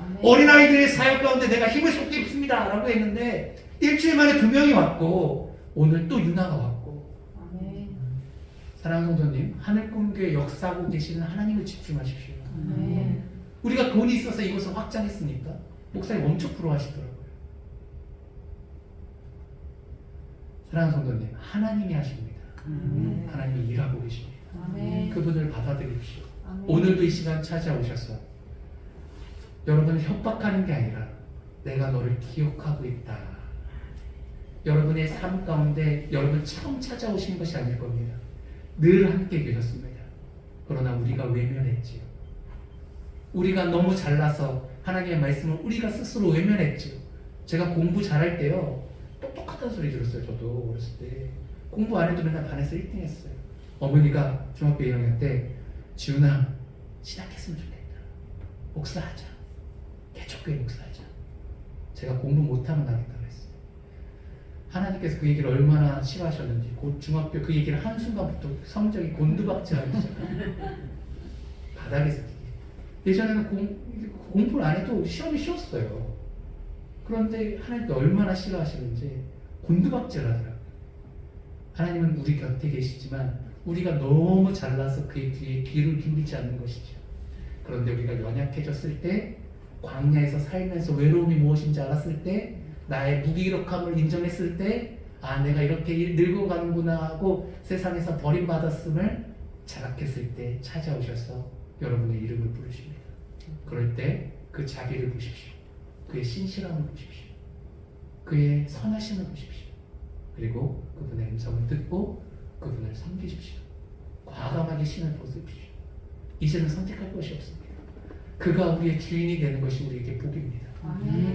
아멘. 어린아이들의 사역 가운데 내가 힘을 쏟고 있습니다 라고 했는데 일주일 만에 2명이 왔고 오늘 또 유나가 왔고. 아멘. 사랑하는 성도님, 하늘꿈교회 역사하고 계시는 하나님을 집중하십시오. 아멘. 우리가 돈이 있어서 이것을 확장했으니까 목사님 엄청 부러워하시더라고요. 사랑하는 성도님, 하나님이 하십니다. 하나님이 일하고 계십니다. 아멘. 그분을 받아들이십시오. 아멘. 오늘도 이 시간 찾아오셔서 여러분을 협박하는 게 아니라 내가 너를 기억하고 있다. 여러분의 삶 가운데 여러분 처음 찾아오신 것이 아닐 겁니다. 늘 함께 계셨습니다. 그러나 우리가 외면했지요. 우리가 너무 잘나서 하나님의 말씀을 우리가 스스로 외면했지요. 제가 공부 잘할 때요, 똑똑하다는 소리 들었어요. 저도 어렸을 때 공부 안 해도 맨날 반에서 1등 했어요. 어머니가 중학교 2학년 때 지훈아 신학했으면 좋겠다. 목사하자. 개척교회 목사하자. 제가 공부 못하면 나겠다 그랬어요. 하나님께서 그 얘기를 얼마나 싫어하셨는지 중학교 그 얘기를 한순간부터 성적이 곤두박질하기 시작해요. 바닥에서. 예전에는 공부를 안 해도 시험이 쉬웠어요. 그런데 하나님께 얼마나 싫어하시는지 곤두박질하더라고요. 하나님은 우리 곁에 계시지만 우리가 너무 잘나서 그의 귀에 귀를 기울이지 않는 것이죠. 그런데 우리가 연약해졌을 때, 광야에서 살면서 외로움이 무엇인지 알았을 때, 나의 무기력함을 인정했을 때, 아 내가 이렇게 늙어가는구나 하고 세상에서 버림받았음을 자각했을 때 찾아오셔서 여러분의 이름을 부르십니다. 그럴 때 그 자비를 보십시오. 그의 신실함을 보십시오. 그의 선하심을 보십시오. 그리고 그분의 음성을 듣고 그분을 섬기십시오. 과감하게 신을 벗으십시오. 이제는 선택할 것이 없습니다. 그가 우리의 주인이 되는 것이 우리에게 복입니다.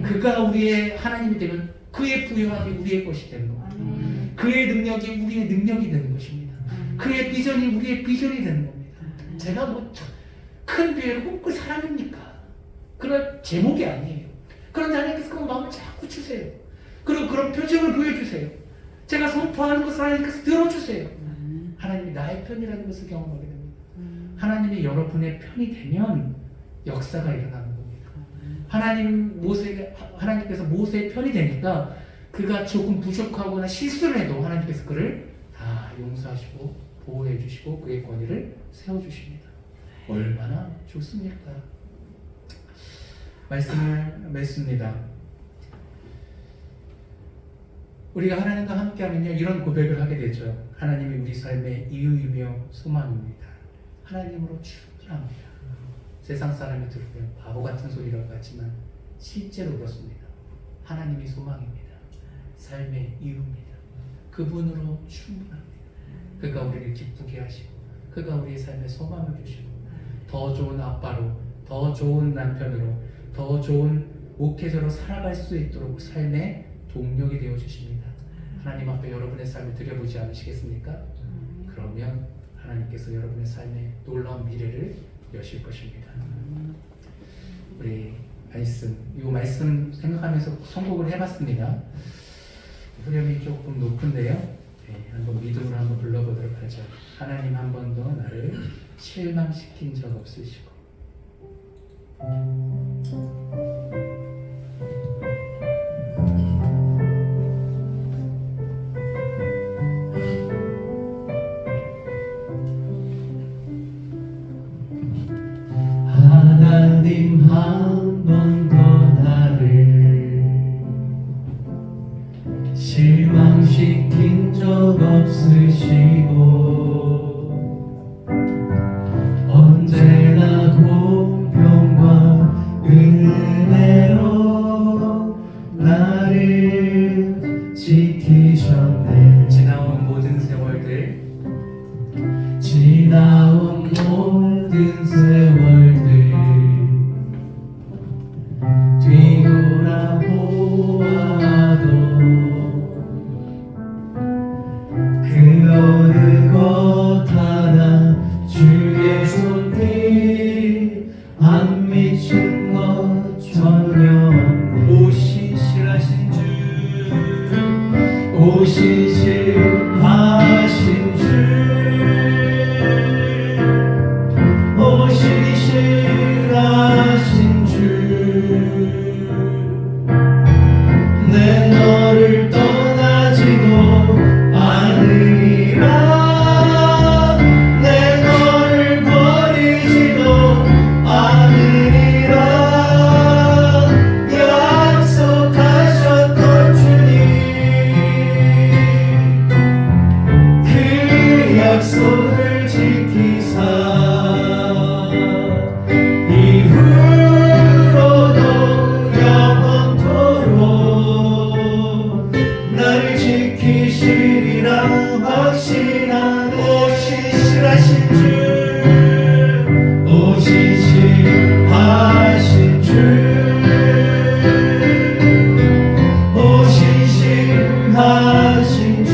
그가 우리의 하나님이 되면 그의 부유함이 우리의 것이 되는 겁니다. 그의 능력이 우리의 능력이 되는 것입니다. 그의 비전이 우리의 비전이 되는 겁니다. 제가 뭐 큰 교회를 꿈꿀 사람입니까? 그런 제목이 아니에요. 그런데 하나님께서 그 마음을 자꾸 주세요. 그리고 그런 표정을 보여주세요. 제가 선포하는 것을 하나님께서 들어주세요. 하나님이 나의 편이라는 것을 경험하게 됩니다. 하나님이 여러분의 편이 되면 역사가 일어나는 겁니다. 하나님께서 모세의 편이 되니까 그가 조금 부족하거나 실수를 해도 하나님께서 그를 다 용서하시고 보호해 주시고 그의 권위를 세워주십니다. 얼마나 좋습니까? 말씀을 맺습니다. 우리가 하나님과 함께하면요 이런 고백을 하게 되죠. 하나님이 우리 삶의 이유이며 소망입니다. 하나님으로 충분합니다. 세상 사람이 들으면 바보 같은 소리라고 하지만 실제로 그렇습니다. 하나님이 소망입니다. 삶의 이유입니다. 그분으로 충분합니다. 그가 우리를 기쁘게 하시고 그가 우리의 삶에 소망을 주시고 더 좋은 아빠로, 더 좋은 남편으로, 더 좋은 목회자로 살아갈 수 있도록 삶의 동력이 되어 주십니다. 하나님 앞에 여러분의 삶을 드려보지 않으시겠습니까? 그러면 하나님께서 여러분의 삶에 놀라운 미래를 여실 것입니다. 우리 이 말씀 생각하면서 선곡을 해봤습니다. 후렴이 조금 높은데요. 네, 한번 믿음으로 한번 불러보도록 하죠. 하나님 한 번도 나를 실망시킨 적 없으시고 하나님 한 번도 나를 실망시킨 적 없으시고 언제나 공평과 은혜로 나를 지키셨네. 지나온 모든 세월들 뒤돌아보아도 그 어느 것 하나 주의 손길 안 미친 것 전혀 없네. 오 신실하신 주, 오 신실하신 주, 오 신실하신 주, 내 너를 떠나지도 않으리라, 내 너를 버리지도 않으리라, 약속하셨던 주님, 확신하네 신실하신 주 신실하신 주 신실하신 주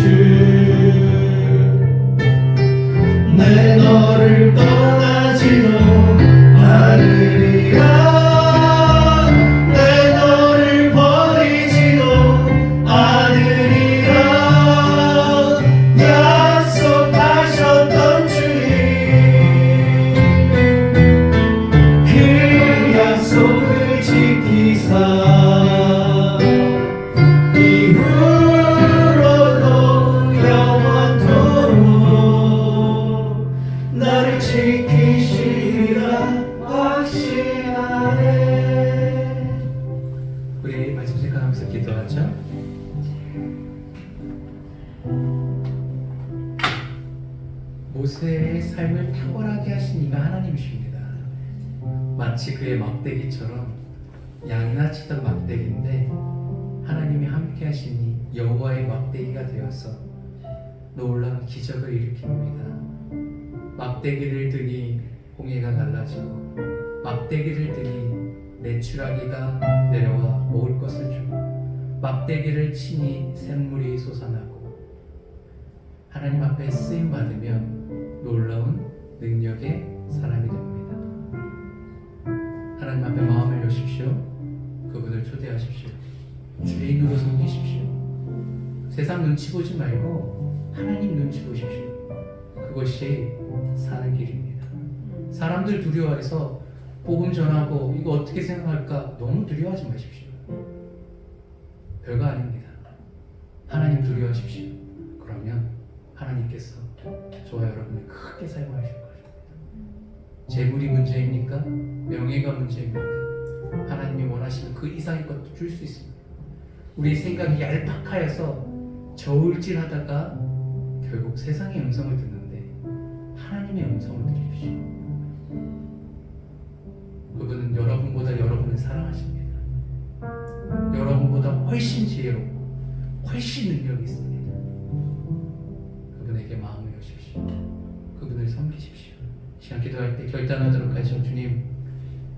내 너를 떠나지도 않으리라 내 너를 버리지도 않으리라 약속하셨던 주님 그 약속을 지키사 이후로도 영원토록 나를 지키시리라 확신하네. 우리 말씀 생각하면서 기도하죠. 모세의 삶을 탁월하게 하신 이가 하나님이십니다. 마치 그의 막대기처럼 양이나 치던 막대기인데 하나님이 함께 하시니 여호와의 막대기가 되어서 놀라운 기적을 일으킵니다. 막대기를 드니 홍해가 갈라지고 막대기를 드니 내추라기가 내려와 먹을 것을 주고 막대기를 치니 샘물이 솟아나고 하나님 앞에 쓰임 받으면 놀라운 능력의 사람이 됩니다. 하나님 앞에 마음을 여십시오. 그분을 초대하십시오. 주인으로 섬기십시오. 세상 눈치 보지 말고 하나님 눈치 보십시오. 그것이 사는 길입니다. 사람들 두려워해서 복음 전하고 이거 어떻게 생각할까 너무 두려워하지 마십시오. 별거 아닙니다. 하나님 두려워하십시오. 그러면 하나님께서 저와 여러분을 크게 사용하실 것입니다. 재물이 문제입니까? 명예가 문제입니까? 하나님이 원하시는 그 이상의 것도 줄 수 있습니다. 우리 생각이 얄팍하여서 저울질하다가 결국 세상의 음성을 듣는데 하나님의 음성을 들으십시오. 그분은 여러분보다 여러분을 사랑하십니다. 여러분보다 훨씬 지혜롭고 훨씬 능력이 있습니다. 그분에게 마음을 여십시오. 그분을 섬기십시오. 시간 기도할 때 결단하도록 하죠. 주님,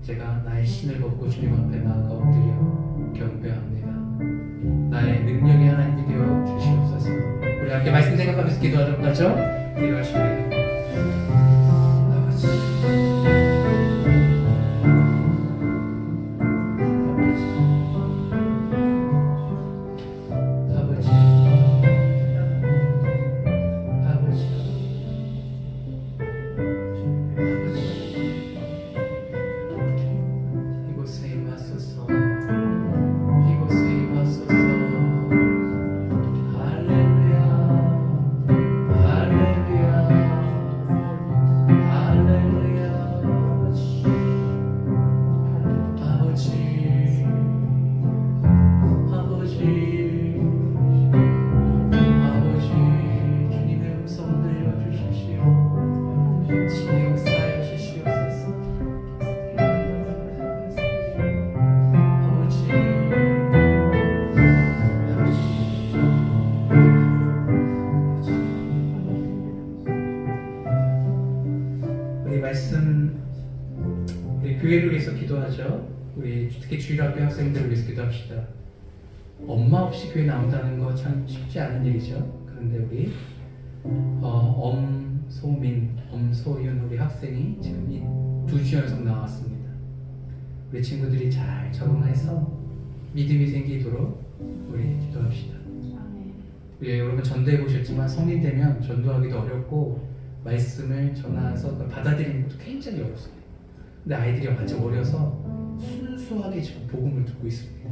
제가 나의 신을 벗고 주님 앞에 나아가 엎드려 경배합니다. 나의 능력의 하나님이 되어 주시옵소서. 우리 함께 말씀 생각하면서 기도하도록 하죠. 기도하십니다. 아버지, 우리 교회를 위해서 기도하죠. 우리 특히 주일학교 학생들을 위해서 기도합시다. 엄마 없이 교회 나온다는 거 참 쉽지 않은 일이죠. 그런데 우리 엄소민, 엄소윤 우리 학생이 지금 이 2주 연속 나왔습니다. 우리 친구들이 잘 적응해서 믿음이 생기도록 우리 기도합시다. 우리 여러분 전도해 보셨지만 성인 되면 전도하기도 어렵고 말씀을 전해서 받아들이는 것도 굉장히 어렵습니다. 근데 아이들이 아직 어려서 순수하게 지금 복음을 듣고 있습니다.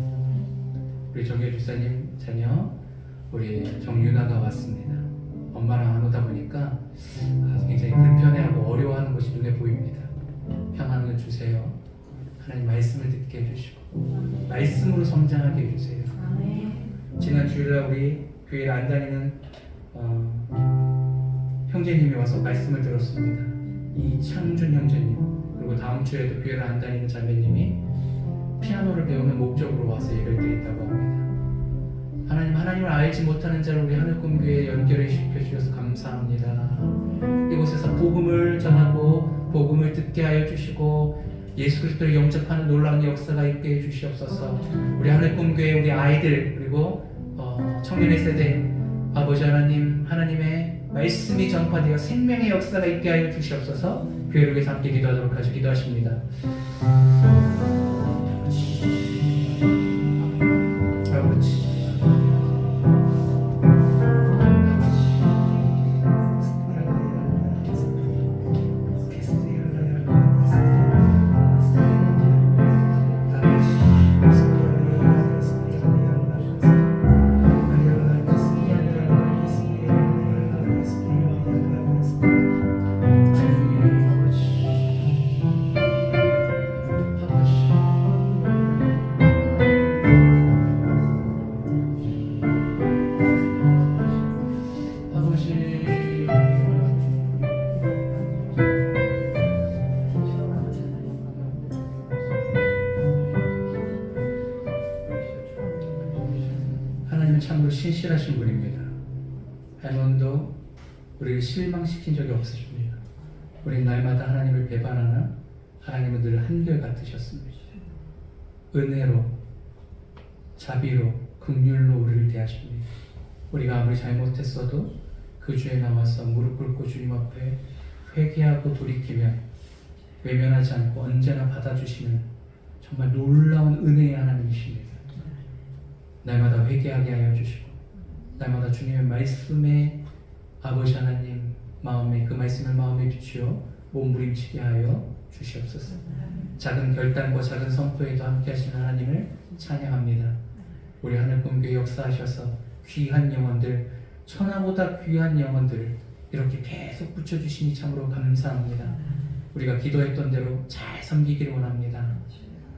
우리 정혜 주사님 자녀 우리 정윤아가 왔습니다. 엄마랑 안 오다 보니까 굉장히 불편해하고 어려워하는 것이 눈에 보입니다. 평안을 주세요. 하나님 말씀을 듣게 해주시고 말씀으로 성장하게 해주세요. 지난 주일날 우리 교회를 안 다니는 형제님이 와서 말씀을 들었습니다. 이창준 형제님, 그리고 다음 주에도 교회를 안 다니는 자매님이 피아노를 배우는 목적으로 와서 예배를 드린다고 합니다. 하나님을 알지 못하는 자를 우리 하늘꿈교회에 연결해 시켜주셔서 감사합니다. 이곳에서 복음을 전하고 복음을 듣게 하여 주시고 예수 그리스도를 영접하는 놀라운 역사가 있게 해주시옵소서. 우리 하늘꿈교회 우리 아이들 그리고 청년의 세대 아버지 하나님 하나님의 말씀이 전파되어 생명의 역사가 있게 하여 주시옵소서. 교회를 위해서 함께 기도하도록 하죠. 기도하십니다. 아버지 참으로 신실하신 분입니다. 한 번도 우리를 실망시킨 적이 없으십니다. 우리 날마다 하나님을 배반하나 하나님은 늘 한결같으셨습니다. 은혜로 자비로 긍휼로 우리를 대하십니다. 우리가 아무리 잘못했어도 그 주에 나와서 무릎 꿇고 주님 앞에 회개하고 돌이키면 외면하지 않고 언제나 받아주시는 정말 놀라운 은혜의 하나님이십니다. 날마다 회개하게 하여 주시고 날마다 주님의 말씀에 아버지 하나님 마음에 그 말씀을 마음에 비추어 몸부림치게 하여 주시옵소서. 작은 결단과 작은 선포에도 함께 하시는 하나님을 찬양합니다. 우리 하늘꿈교회 역사하셔서 귀한 영혼들 천하보다 귀한 영혼들 이렇게 계속 붙여주시니 참으로 감사합니다. 우리가 기도했던 대로 잘 섬기기를 원합니다.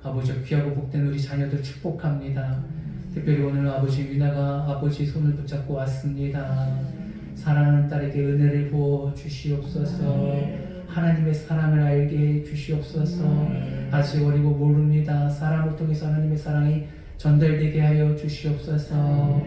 아버지 귀하고 복된 우리 자녀들 축복합니다. 특별히 오늘 아버지 유나가 아버지 손을 붙잡고 왔습니다. 사랑하는 딸에게 은혜를 부어 주시옵소서. 하나님의 사랑을 알게 해 주시옵소서. 아직 어리고 모릅니다. 사랑을 통해서 하나님의 사랑이 전달되게 하여 주시옵소서.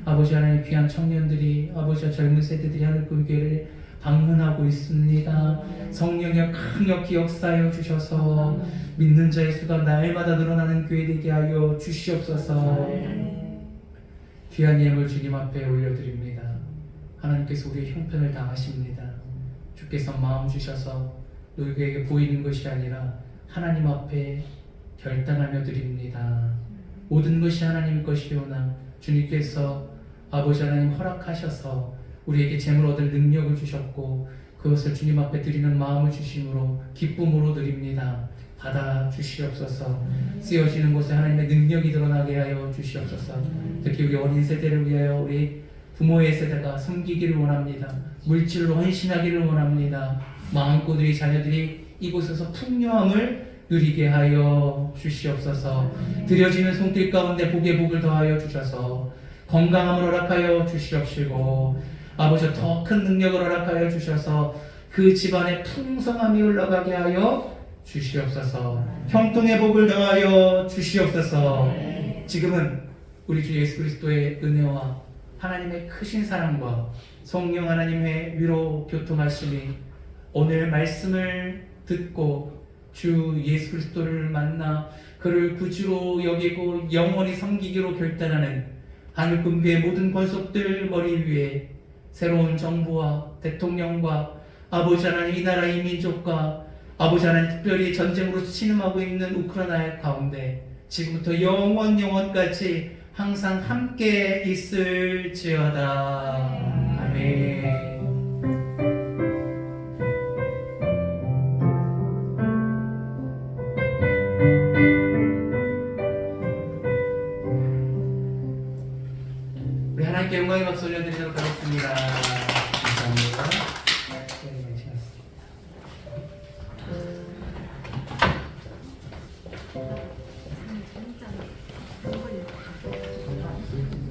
아버지 하나님 귀한 청년들이 아버지와 젊은 세대들이 하늘꿈교회를 방문하고 있습니다. 성령의 강력히 역사하여 주셔서 믿는 자의 수가 날마다 늘어나는 교회 되게 하여 주시옵소서. 귀한 예물 주님 앞에 올려드립니다. 하나님께서 우리의 형편을 당하십니다. 주께서 마음 주셔서 누구에게 보이는 것이 아니라 하나님 앞에 결단하며 드립니다. 모든 것이 하나님 것이오나 주님께서 아버지 하나님 허락하셔서 우리에게 재물 얻을 능력을 주셨고 그것을 주님 앞에 드리는 마음을 주심으로 기쁨으로 드립니다. 받아 주시옵소서. 쓰여지는 곳에 하나님의 능력이 드러나게 하여 주시옵소서. 특히 우리 어린 세대를 위하여 우리 부모의 세대가 섬기기를 원합니다. 물질로 헌신하기를 원합니다. 마음껏 우리 자녀들이 이곳에서 풍요함을 누리게 하여 주시옵소서. 드려지는 손길 가운데 복의 복을 더하여 주셔서 건강함을 허락하여 주시옵시고 아버지 더 큰 능력을 허락하여 주셔서 그 집안에 풍성함이 흘러가게 하여 주시옵소서. 형통의 복을 더하여 주시옵소서. 지금은 우리 주 예수 그리스도의 은혜와 하나님의 크신 사랑과 성령 하나님의 위로 교통하심이 오늘 말씀을 듣고 주 예수 그리스도를 만나 그를 구주로 여기고 영원히 섬기기로 결단하는 하늘꿈교의 모든 권속들 머리 위에 새로운 정부와 대통령과 아버지 하나님 이 나라 이 민족과 아버지 하나님 특별히 전쟁으로 신음하고 있는 우크라이나 가운데 지금부터 영원까지 항상 함께 있을지어다. 아멘. 우리 하나님께 영광의 박수 올려드리도록 하겠습니다. 감사합니다.